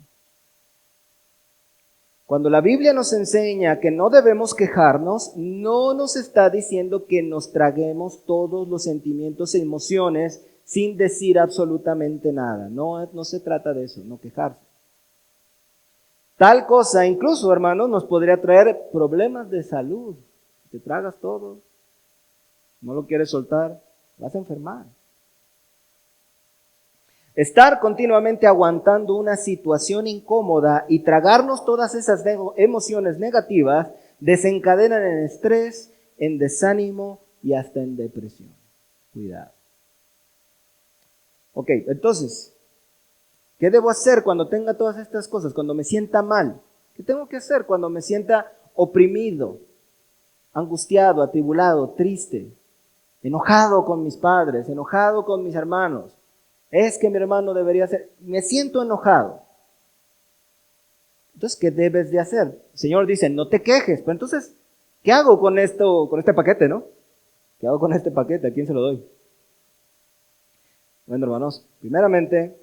Cuando la Biblia nos enseña que no debemos quejarnos, no nos está diciendo que nos traguemos todos los sentimientos e emociones sin decir absolutamente nada. No se trata de eso, no quejarse. Tal cosa, incluso, hermanos, nos podría traer problemas de salud. Te tragas todo, no lo quieres soltar. Vas a enfermar. Estar continuamente aguantando una situación incómoda y tragarnos todas esas emociones negativas desencadenan en estrés, en desánimo y hasta en depresión. Cuidado. Ok, entonces, ¿qué debo hacer cuando tenga todas estas cosas? Cuando me sienta mal. ¿Qué tengo que hacer cuando me sienta oprimido, angustiado, atribulado, triste, enojado con mis padres, enojado con mis hermanos? Es que mi hermano debería ser, me siento enojado. Entonces, ¿qué debes de hacer? El Señor dice, no te quejes. Pero entonces, ¿qué hago con esto, con este paquete, no? ¿Qué hago con este paquete? ¿A quién se lo doy? Bueno, hermanos, primeramente,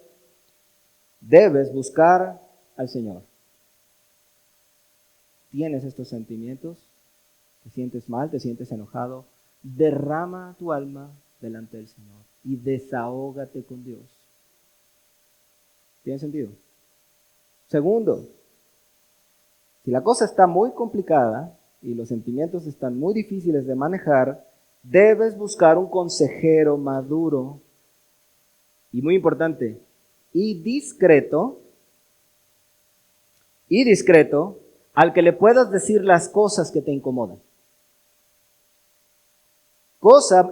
debes buscar al Señor. ¿Tienes estos sentimientos? ¿Te sientes mal? ¿Te sientes enojado? Derrama tu alma delante del Señor y desahógate con Dios. ¿Tiene sentido? Segundo, si la cosa está muy complicada y los sentimientos están muy difíciles de manejar, debes buscar un consejero maduro y muy importante, y discreto, al que le puedas decir las cosas que te incomodan.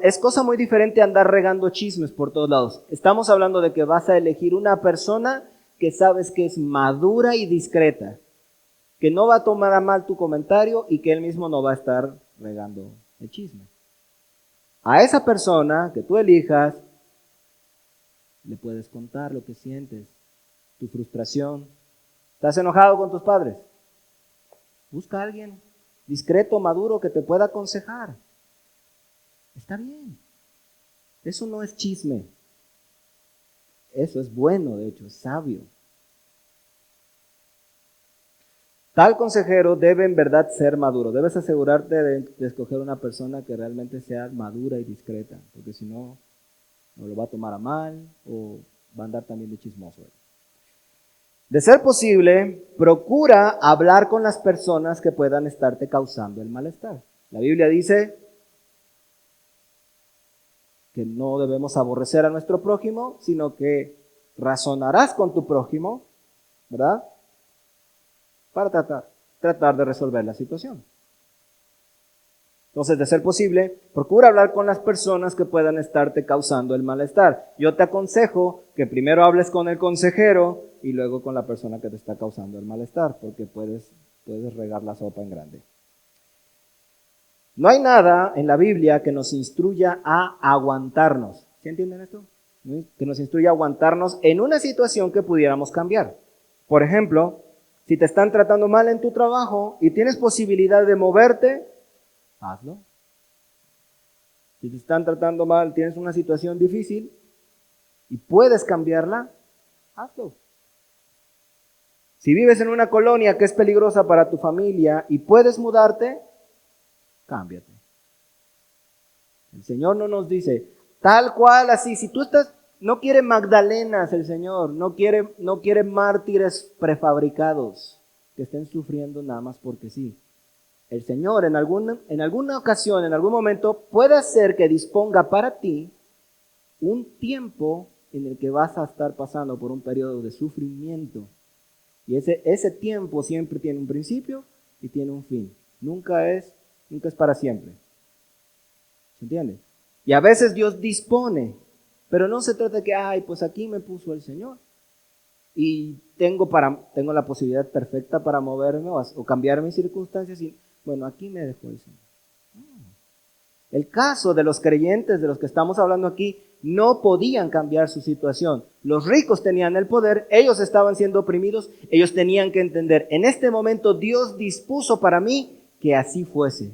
Es cosa muy diferente andar regando chismes por todos lados. Estamos hablando de que vas a elegir una persona que sabes que es madura y discreta, que no va a tomar a mal tu comentario y que él mismo no va a estar regando el chisme. A esa persona que tú elijas, le puedes contar lo que sientes, tu frustración. ¿Estás enojado con tus padres? Busca a alguien discreto, maduro, que te pueda aconsejar. Está bien. Eso no es chisme. Eso es bueno, de hecho, es sabio. Tal consejero debe en verdad ser maduro. Debes asegurarte de escoger una persona que realmente sea madura y discreta, porque si no, no lo va a tomar a mal o va a andar también de chismoso. De ser posible, procura hablar con las personas que puedan estarte causando el malestar. La Biblia dice que no debemos aborrecer a nuestro prójimo, sino que razonarás con tu prójimo, ¿verdad? Para tratar de resolver la situación. Entonces, de ser posible, procura hablar con las personas que puedan estarte causando el malestar. Yo te aconsejo que primero hables con el consejero y luego con la persona que te está causando el malestar, porque puedes regar la sopa en grande. No hay nada en la Biblia que nos instruya a aguantarnos. ¿Sí entienden esto? Que nos instruya a aguantarnos en una situación que pudiéramos cambiar. Por ejemplo, si te están tratando mal en tu trabajo y tienes posibilidad de moverte, hazlo. Si te están tratando mal, tienes una situación difícil y puedes cambiarla, hazlo. Si vives en una colonia que es peligrosa para tu familia y puedes mudarte, cámbiate. El Señor no nos dice, tal cual así, si tú no quiere magdalenas el Señor, no quiere mártires prefabricados que estén sufriendo nada más porque sí. El Señor en alguna ocasión, en algún momento, puede hacer que disponga para ti un tiempo en el que vas a estar pasando por un periodo de sufrimiento. Y ese tiempo siempre tiene un principio y tiene un fin. Nunca es para siempre. ¿Se entiende? Y a veces Dios dispone, pero no se trata de que, pues aquí me puso el Señor y tengo la posibilidad perfecta para moverme o cambiar mis circunstancias y, bueno, aquí me dejó el Señor. El caso de los creyentes de los que estamos hablando aquí, no podían cambiar su situación. Los ricos tenían el poder, ellos estaban siendo oprimidos, ellos tenían que entender, en este momento Dios dispuso para mí que así fuese.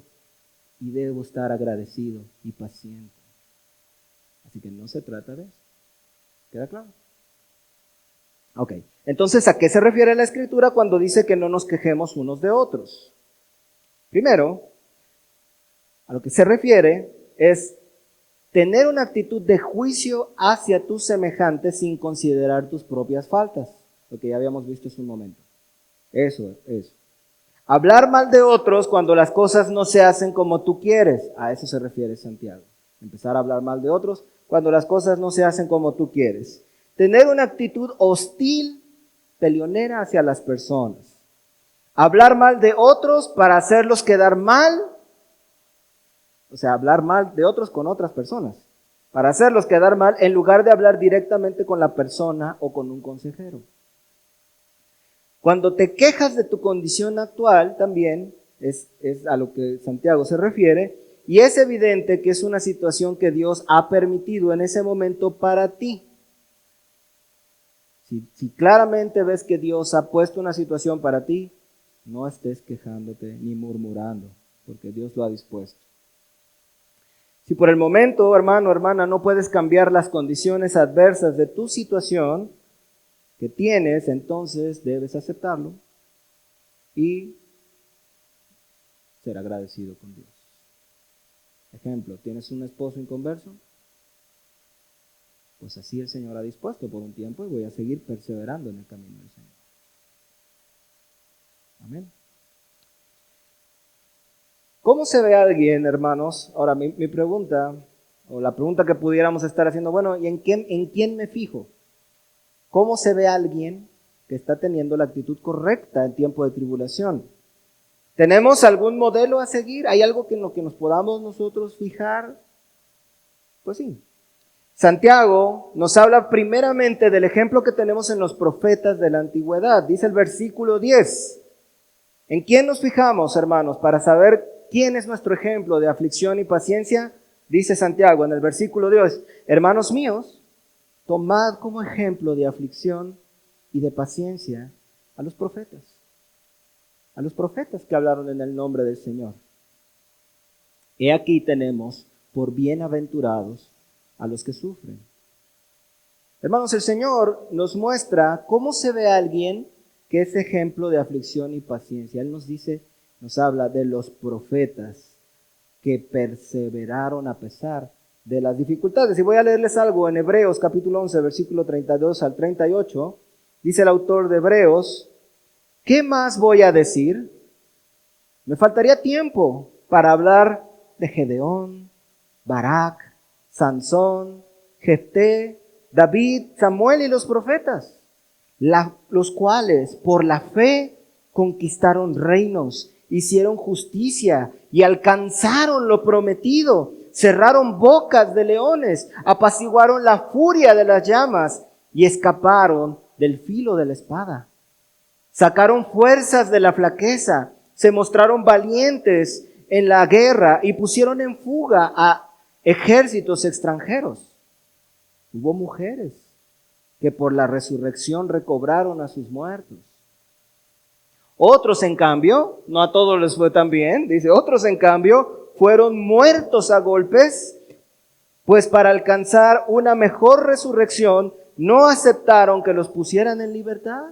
Y debo estar agradecido y paciente. Así que no se trata de eso. ¿Queda claro? Ok. Entonces, ¿a qué se refiere la Escritura cuando dice que no nos quejemos unos de otros? Primero, a lo que se refiere es tener una actitud de juicio hacia tus semejantes sin considerar tus propias faltas. Lo que ya habíamos visto hace un momento. Eso. Hablar mal de otros cuando las cosas no se hacen como tú quieres. A eso se refiere Santiago. Empezar a hablar mal de otros cuando las cosas no se hacen como tú quieres. Tener una actitud hostil, peleonera hacia las personas. Hablar mal de otros para hacerlos quedar mal. O sea, hablar mal de otros con otras personas. Para hacerlos quedar mal en lugar de hablar directamente con la persona o con un consejero. Cuando te quejas de tu condición actual, también es a lo que Santiago se refiere, y es evidente que es una situación que Dios ha permitido en ese momento para ti. Si claramente ves que Dios ha puesto una situación para ti, no estés quejándote ni murmurando, porque Dios lo ha dispuesto. Si por el momento, hermano, hermana, no puedes cambiar las condiciones adversas de tu situación que tienes, entonces debes aceptarlo y ser agradecido con Dios. Ejemplo, ¿tienes un esposo inconverso? Pues así el Señor ha dispuesto por un tiempo y voy a seguir perseverando en el camino del Señor. Amén. ¿Cómo se ve a alguien, hermanos? Ahora, mi pregunta, o la pregunta que pudiéramos estar haciendo, bueno, ¿y en quién me fijo? ¿Cómo se ve a alguien que está teniendo la actitud correcta en tiempo de tribulación? ¿Tenemos algún modelo a seguir? ¿Hay algo en lo que nos podamos nosotros fijar? Pues sí. Santiago nos habla primeramente del ejemplo que tenemos en los profetas de la antigüedad. Dice el versículo 10. ¿En quién nos fijamos, hermanos, para saber quién es nuestro ejemplo de aflicción y paciencia? Dice Santiago en el versículo 10, hermanos míos, tomad como ejemplo de aflicción y de paciencia a los profetas que hablaron en el nombre del Señor. He aquí tenemos por bienaventurados a los que sufren. Hermanos, el Señor nos muestra cómo se ve a alguien que es ejemplo de aflicción y paciencia. Él nos habla de los profetas que perseveraron a pesar de las dificultades. Y voy a leerles algo en Hebreos capítulo 11, versículo 32 al 38. Dice el autor de Hebreos, ¿qué más voy a decir? Me faltaría tiempo para hablar de Gedeón, Barak, Sansón, Jefté, David, Samuel y los profetas, los cuales por la fe conquistaron reinos, hicieron justicia y alcanzaron lo prometido, cerraron bocas de leones, apaciguaron la furia de las llamas y escaparon del filo de la espada. Sacaron fuerzas de la flaqueza, se mostraron valientes en la guerra y pusieron en fuga a ejércitos extranjeros. Hubo mujeres que por la resurrección recobraron a sus muertos. Otros, en cambio, no a todos les fue tan bien, dice, otros, en cambio, fueron muertos a golpes, pues para alcanzar una mejor resurrección, no aceptaron que los pusieran en libertad.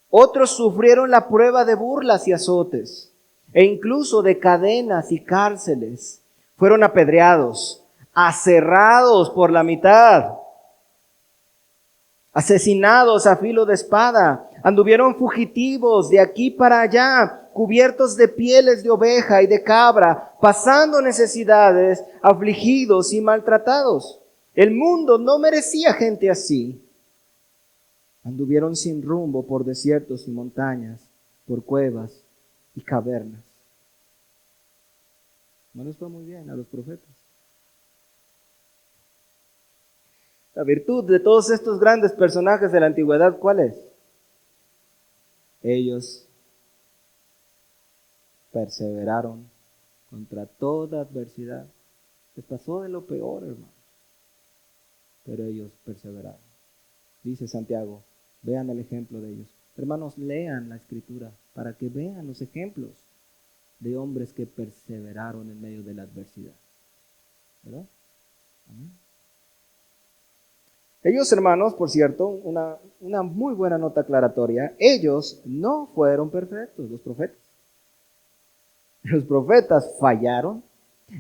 Otros sufrieron la prueba de burlas y azotes, e incluso de cadenas y cárceles. Fueron apedreados, aserrados por la mitad, asesinados a filo de espada, anduvieron fugitivos de aquí para allá, cubiertos de pieles de oveja y de cabra, pasando necesidades, afligidos y maltratados. El mundo no merecía gente así. Anduvieron sin rumbo por desiertos y montañas, por cuevas y cavernas. No les fue muy bien a los profetas. La virtud de todos estos grandes personajes de la antigüedad, ¿cuál es? Ellos perseveraron contra toda adversidad. Les pasó de lo peor, hermano. Pero ellos perseveraron. Dice Santiago, vean el ejemplo de ellos. Hermanos, lean la Escritura para que vean los ejemplos de hombres que perseveraron en medio de la adversidad. ¿Verdad? Amén. Ellos, hermanos, por cierto, una muy buena nota aclaratoria, ellos no fueron perfectos, los profetas. Los profetas fallaron.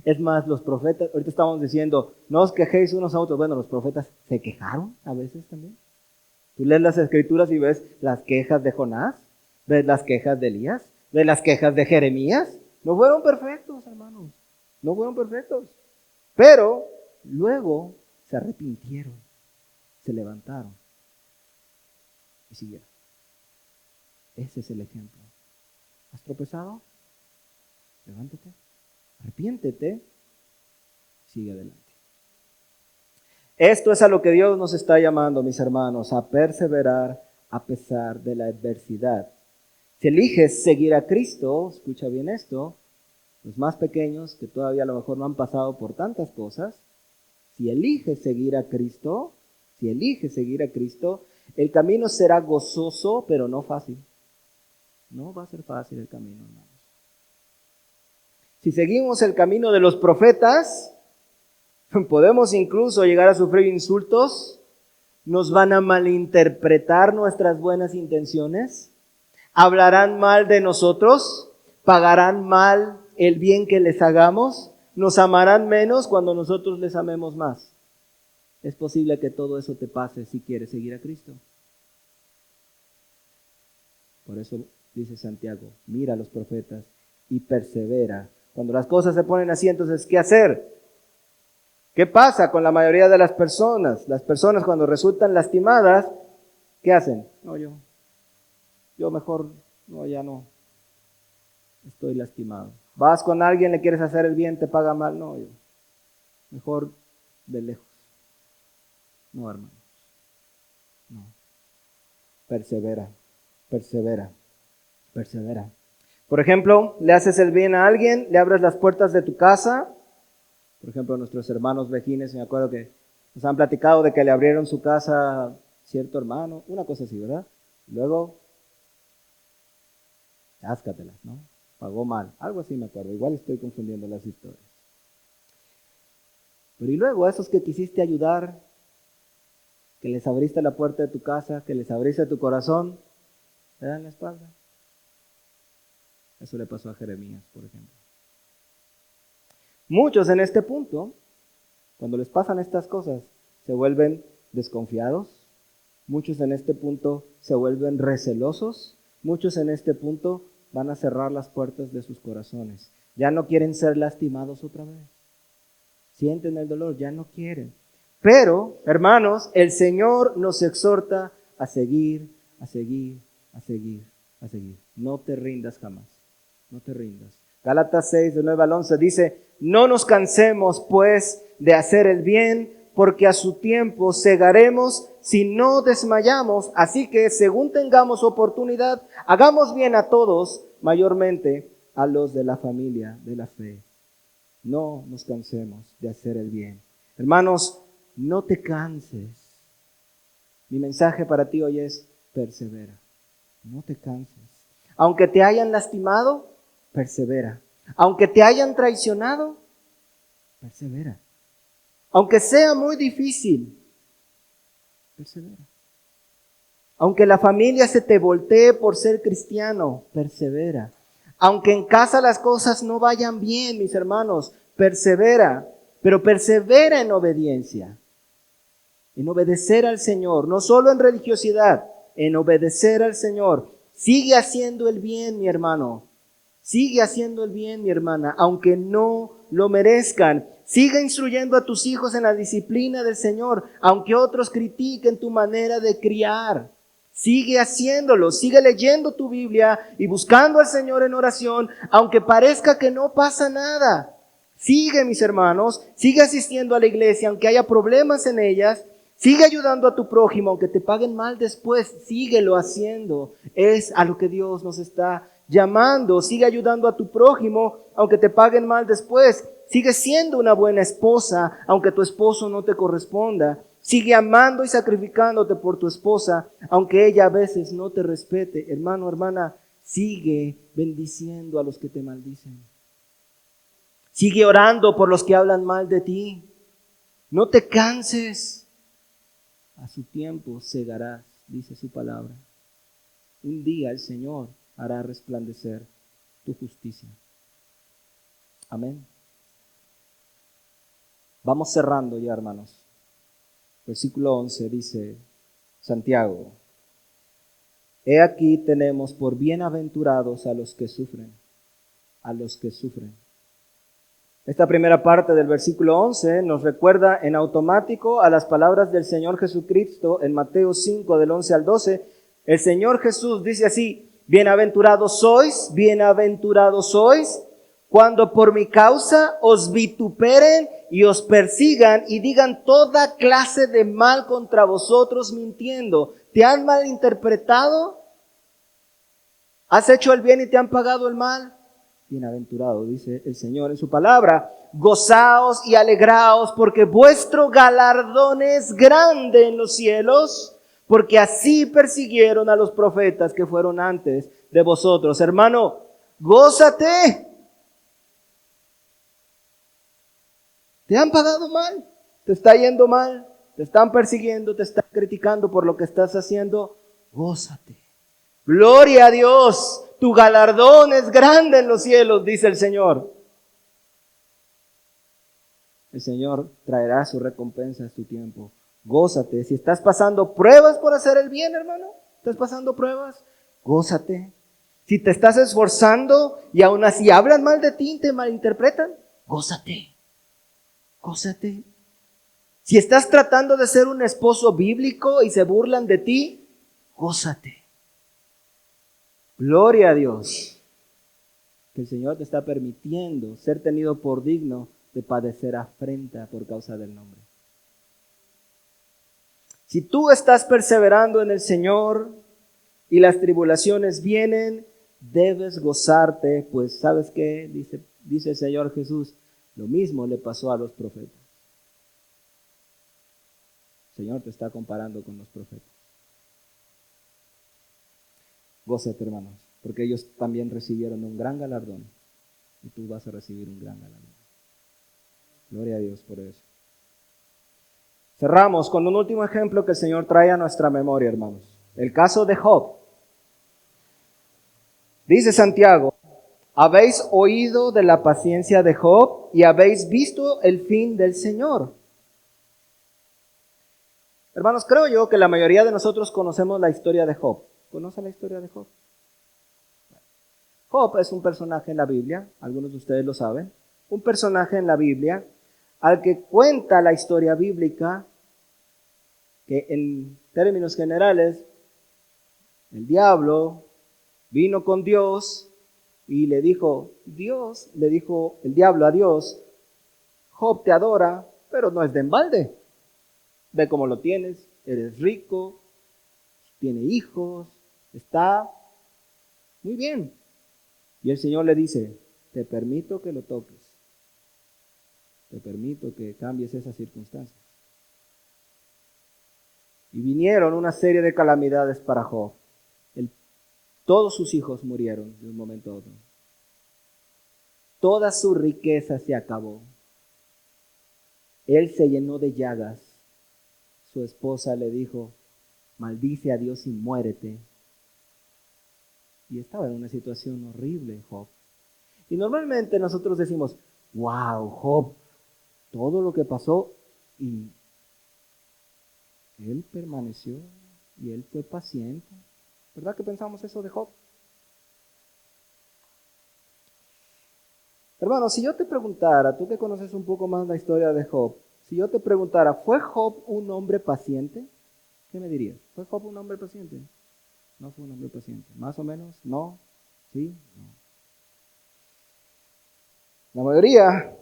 Es más, los profetas, ahorita estamos diciendo, no os quejéis unos a otros. Bueno, los profetas se quejaron a veces también. Tú lees las Escrituras y ves las quejas de Jonás, ves las quejas de Elías, ves las quejas de Jeremías. No fueron perfectos, hermanos. No fueron perfectos. Pero luego se arrepintieron, se levantaron y siguieron. Ese es el ejemplo. ¿Has tropezado? Levántate, arrepiéntete, sigue adelante. Esto es a lo que Dios nos está llamando, mis hermanos, a perseverar a pesar de la adversidad. Si eliges seguir a Cristo, escucha bien esto, los más pequeños que todavía a lo mejor no han pasado por tantas cosas, si eliges seguir a Cristo, el camino será gozoso, pero no fácil. No va a ser fácil el camino, hermanos. Si seguimos el camino de los profetas, podemos incluso llegar a sufrir insultos, nos van a malinterpretar nuestras buenas intenciones, hablarán mal de nosotros, pagarán mal el bien que les hagamos, nos amarán menos cuando nosotros les amemos más. Es posible que todo eso te pase si quieres seguir a Cristo. Por eso dice Santiago, mira a los profetas y persevera. Cuando las cosas se ponen así, entonces, ¿qué hacer? ¿Qué pasa con la mayoría de las personas? Las personas cuando resultan lastimadas, ¿qué hacen? No, yo mejor, ya no, estoy lastimado. Vas con alguien, le quieres hacer el bien, te paga mal, no, yo mejor de lejos. No, hermanos, no. Persevera. Por ejemplo, le haces el bien a alguien, le abres las puertas de tu casa. Por ejemplo, nuestros hermanos vejines, me acuerdo que nos han platicado de que le abrieron su casa a cierto hermano, una cosa así, ¿verdad? Luego, áscatelas, ¿no? Pagó mal, algo así me acuerdo, igual estoy confundiendo las historias. Pero y luego a esos que quisiste ayudar, que les abriste la puerta de tu casa, que les abriste tu corazón, te dan la espalda. Eso le pasó a Jeremías, por ejemplo. Muchos en este punto, cuando les pasan estas cosas, se vuelven desconfiados. Muchos en este punto se vuelven recelosos. Muchos en este punto van a cerrar las puertas de sus corazones. Ya no quieren ser lastimados otra vez. Sienten el dolor, ya no quieren. Pero, hermanos, el Señor nos exhorta a seguir. No te rindas jamás. No te rindas. Gálatas 6, de 9 al 11 dice, no nos cansemos pues de hacer el bien, porque a su tiempo segaremos si no desmayamos. Así que según tengamos oportunidad, hagamos bien a todos, mayormente a los de la familia de la fe. No nos cansemos de hacer el bien. Hermanos, no te canses. Mi mensaje para ti hoy es, persevera. No te canses. Aunque te hayan lastimado, persevera. Aunque te hayan traicionado, persevera. Aunque sea muy difícil, persevera. Aunque la familia se te voltee por ser cristiano, persevera. Aunque en casa las cosas no vayan bien, mis hermanos, persevera. Pero persevera en obediencia. En obedecer al Señor, no solo en religiosidad, en obedecer al Señor. Sigue haciendo el bien, mi hermano. Sigue haciendo el bien, mi hermana, aunque no lo merezcan. Sigue instruyendo a tus hijos en la disciplina del Señor, aunque otros critiquen tu manera de criar. Sigue haciéndolo, sigue leyendo tu Biblia y buscando al Señor en oración, aunque parezca que no pasa nada. Sigue, mis hermanos, sigue asistiendo a la iglesia, aunque haya problemas en ellas. Sigue ayudando a tu prójimo, aunque te paguen mal después. Síguelo haciendo. Es a lo que Dios nos está llamando. Sigue ayudando a tu prójimo, aunque te paguen mal después. Sigue siendo una buena esposa, aunque tu esposo no te corresponda. Sigue amando y sacrificándote por tu esposa, aunque ella a veces no te respete. Hermano, hermana, sigue bendiciendo a los que te maldicen. Sigue orando por los que hablan mal de ti. No te canses. A su tiempo segarás, dice su palabra. Un día el Señor hará resplandecer tu justicia. Amén. Vamos cerrando ya, hermanos. Versículo 11 dice Santiago: He aquí tenemos por bienaventurados a los que sufren. Esta primera parte del versículo 11 nos recuerda en automático a las palabras del Señor Jesucristo en Mateo 5 del 11 al 12. El Señor Jesús dice así: bienaventurados sois cuando por mi causa os vituperen y os persigan y digan toda clase de mal contra vosotros mintiendo. ¿Te han malinterpretado? ¿Has hecho el bien y te han pagado el mal? Bienaventurado, dice el Señor en su palabra. Gozaos y alegraos, porque vuestro galardón es grande en los cielos, porque así persiguieron a los profetas que fueron antes de vosotros. Hermano, gózate. ¿Te han pagado mal? ¿Te está yendo mal? ¿Te están persiguiendo? ¿Te están criticando por lo que estás haciendo? Gózate. Gloria a Dios. Tu galardón es grande en los cielos, dice el Señor. El Señor traerá su recompensa a su tiempo. Gózate. Si estás pasando pruebas por hacer el bien, hermano, ¿estás pasando pruebas? Gózate. Si te estás esforzando y aún así hablan mal de ti y te malinterpretan, gózate. Gózate. Si estás tratando de ser un esposo bíblico y se burlan de ti, gózate. Gloria a Dios, que el Señor te está permitiendo ser tenido por digno de padecer afrenta por causa del nombre. Si tú estás perseverando en el Señor y las tribulaciones vienen, debes gozarte, pues ¿sabes qué? Dice el Señor Jesús, lo mismo le pasó a los profetas. El Señor te está comparando con los profetas. Gózate, hermanos, porque ellos también recibieron un gran galardón y tú vas a recibir un gran galardón. Gloria a Dios por eso. Cerramos con un último ejemplo que el Señor trae a nuestra memoria, hermanos. El caso de Job. Dice Santiago: habéis oído de la paciencia de Job y habéis visto el fin del Señor. Hermanos, creo yo que la mayoría de nosotros conocemos la historia de Job. ¿Conocen la historia de Job? Job es un personaje en la Biblia, algunos de ustedes lo saben, un personaje en la Biblia al que cuenta la historia bíblica que en términos generales el diablo vino con Dios y le dijo el diablo a Dios: Job te adora, pero no es de embalde. Ve cómo lo tienes, eres rico, tiene hijos, está muy bien. Y el Señor le dice: te permito que lo toques. Te permito que cambies esas circunstancias. Y vinieron una serie de calamidades para Job. Todos sus hijos murieron de un momento a otro. Toda su riqueza se acabó. Él se llenó de llagas. Su esposa le dijo: maldice a Dios y muérete. Y estaba en una situación horrible Job. Y normalmente nosotros decimos: wow, Job, todo lo que pasó, y él permaneció y él fue paciente. ¿Verdad que pensamos eso de Job? Hermano, si yo te preguntara, tú que conoces un poco más la historia de Job, si yo te preguntara, ¿fue Job un hombre paciente? ¿Qué me dirías? ¿Fue Job un hombre paciente? No fue un hombre paciente. ¿Más o menos? ¿No? ¿Sí? No. La mayoría,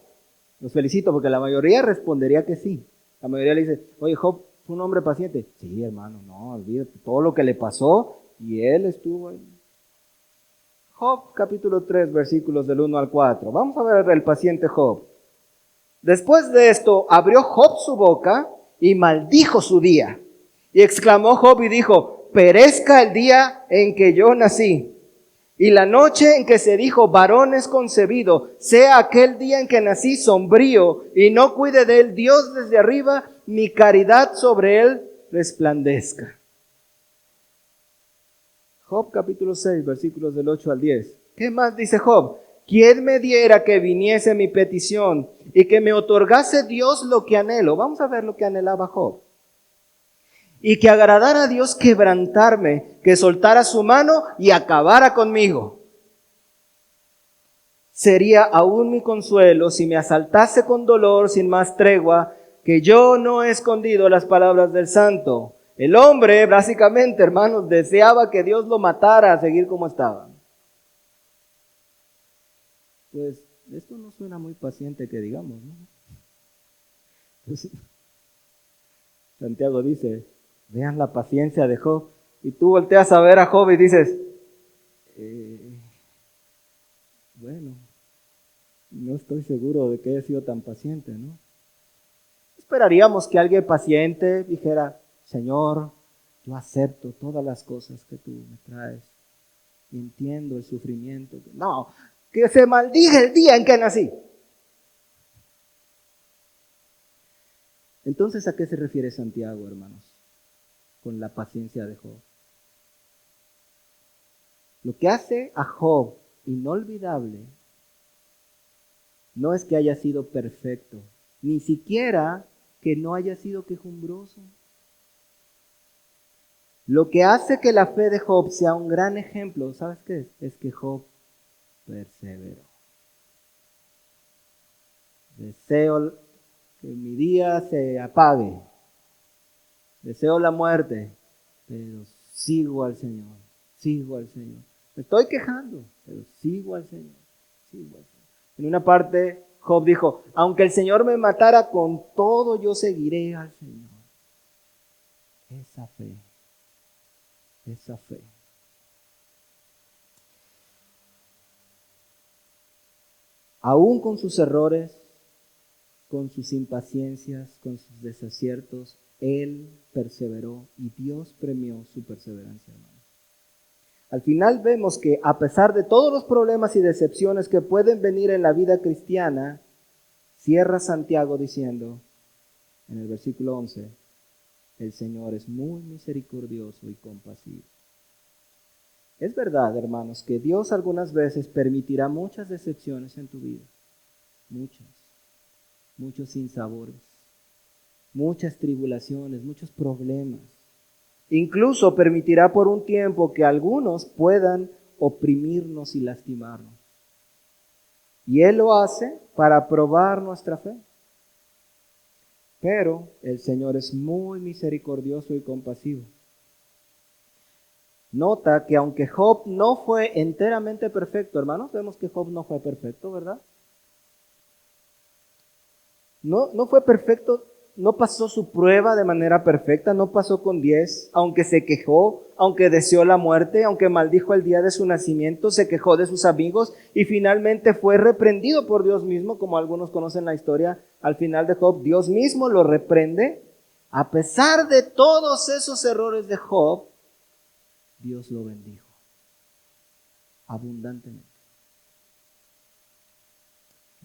los felicito porque la mayoría respondería que sí. La mayoría le dice: oye, Job fue un hombre paciente. Sí, hermano, no, olvídate todo lo que le pasó y él estuvo ahí. Job capítulo 3, versículos del 1 al 4. Vamos a ver el paciente Job. Después de esto, abrió Job su boca y maldijo su día. Y exclamó Job y dijo: perezca el día en que yo nací, y la noche en que se dijo varón es concebido, sea aquel día en que nací sombrío, y no cuide de él Dios desde arriba, ni caridad sobre él resplandezca. Job capítulo 6, versículos del 8 al 10. ¿Qué más dice Job? ¿Quién me diera que viniese mi petición y que me otorgase Dios lo que anhelo? Vamos a ver lo que anhelaba Job. Y que agradara a Dios quebrantarme, que soltara su mano y acabara conmigo. sería aún mi consuelo si me asaltase con dolor sin más tregua, que yo no he escondido las palabras del santo. El hombre, básicamente, hermanos, deseaba que Dios lo matara a seguir como estaba. Pues esto no suena muy paciente que digamos, ¿no? Pues, Santiago dice, vean la paciencia de Job. Y tú volteas a ver a Job y dices, bueno, no estoy seguro de que haya sido tan paciente, ¿no? Esperaríamos que alguien paciente dijera, Señor, yo acepto todas las cosas que tú me traes y entiendo el sufrimiento. No, que se maldiga el día en que nací. Entonces, ¿a qué se refiere Santiago, hermanos, con la paciencia de Job? Lo que hace a Job inolvidable no es que haya sido perfecto, ni siquiera que no haya sido quejumbroso. Lo que hace que la fe de Job sea un gran ejemplo, ¿sabes qué es? Es que Job perseveró. Deseo que mi día se apague. Deseo la muerte, pero sigo al Señor, sigo al Señor. Me estoy quejando, pero sigo al Señor, sigo al Señor. En una parte, Job dijo, aunque el Señor me matara con todo, yo seguiré al Señor. Esa fe, esa fe. Aún con sus errores, con sus impaciencias, con sus desaciertos, él perseveró y Dios premió su perseverancia, hermano. Al final vemos que a pesar de todos los problemas y decepciones que pueden venir en la vida cristiana, cierra Santiago diciendo, en el versículo 11, el Señor es muy misericordioso y compasivo. Es verdad, hermanos, que Dios algunas veces permitirá muchas decepciones en tu vida, muchos sinsabores, muchas tribulaciones, muchos problemas. Incluso permitirá por un tiempo que algunos puedan oprimirnos y lastimarnos. Y Él lo hace para probar nuestra fe. Pero el Señor es muy misericordioso y compasivo. Nota que aunque Job no fue enteramente perfecto, hermanos, vemos que Job no fue perfecto, ¿verdad? No fue perfecto, no pasó su prueba de manera perfecta, no pasó con 10, aunque se quejó, aunque deseó la muerte, aunque maldijo el día de su nacimiento, se quejó de sus amigos y finalmente fue reprendido por Dios mismo, como algunos conocen la historia. Al final de Job, Dios mismo lo reprende. A pesar de todos esos errores de Job, Dios lo bendijo abundantemente.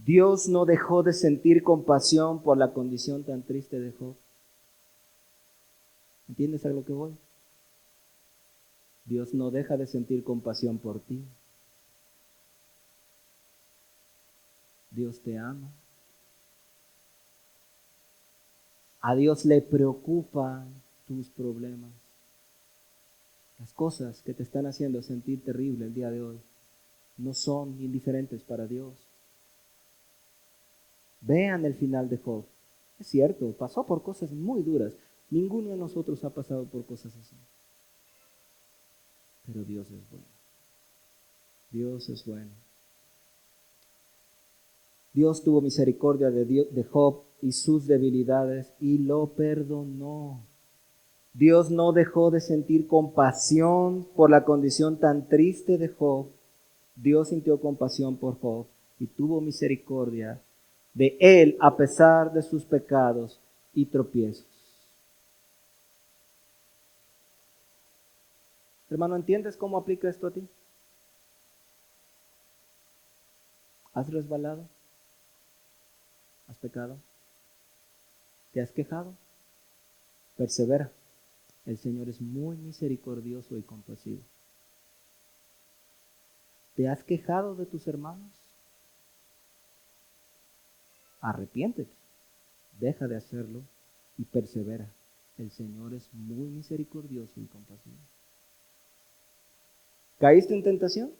Dios no dejó de sentir compasión por la condición tan triste de Job. ¿Entiendes a lo que voy? Dios no deja de sentir compasión por ti. Dios te ama. A Dios le preocupan tus problemas. Las cosas que te están haciendo sentir terrible el día de hoy no son indiferentes para Dios. Vean el final de Job. Es cierto, pasó por cosas muy duras. Ninguno de nosotros ha pasado por cosas así. Pero Dios es bueno. Dios es bueno. Dios tuvo misericordia de Job y sus debilidades y lo perdonó. Dios no dejó de sentir compasión por la condición tan triste de Job. Dios sintió compasión por Job y tuvo misericordia de él a pesar de sus pecados y tropiezos. Hermano, ¿entiendes cómo aplica esto a ti? ¿Has resbalado? ¿Has pecado? ¿Te has quejado? Persevera. El Señor es muy misericordioso y compasivo. ¿Te has quejado de tus hermanos? Arrepiéntete. Deja de hacerlo y persevera. El Señor es muy misericordioso y compasivo. ¿Caíste en tentación?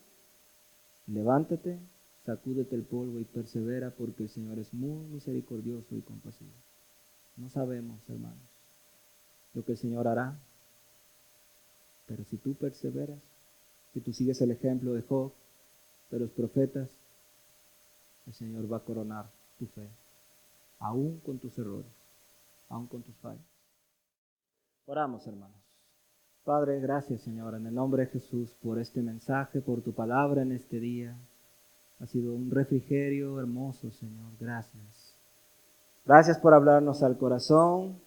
Levántate, sacúdete el polvo y persevera porque el Señor es muy misericordioso y compasivo. No sabemos, hermanos, lo que el Señor hará, pero si tú perseveras, si tú sigues el ejemplo de Job, de los profetas, el Señor va a coronar tu fe, aún con tus errores, aún con tus fallas. Oramos, hermanos. Padre, gracias, Señor, en el nombre de Jesús, por este mensaje, por tu palabra en este día. Ha sido un refrigerio hermoso, Señor. Gracias. Gracias por hablarnos al corazón.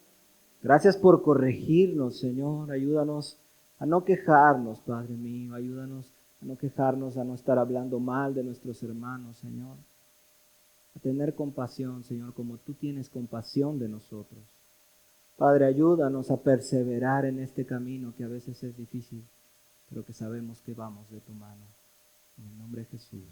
Gracias por corregirnos, Señor. Ayúdanos a no quejarnos, Padre mío. Ayúdanos a no quejarnos, a no estar hablando mal de nuestros hermanos, Señor. A tener compasión, Señor, como tú tienes compasión de nosotros. Padre, ayúdanos a perseverar en este camino que a veces es difícil, pero que sabemos que vamos de tu mano. En el nombre de Jesús.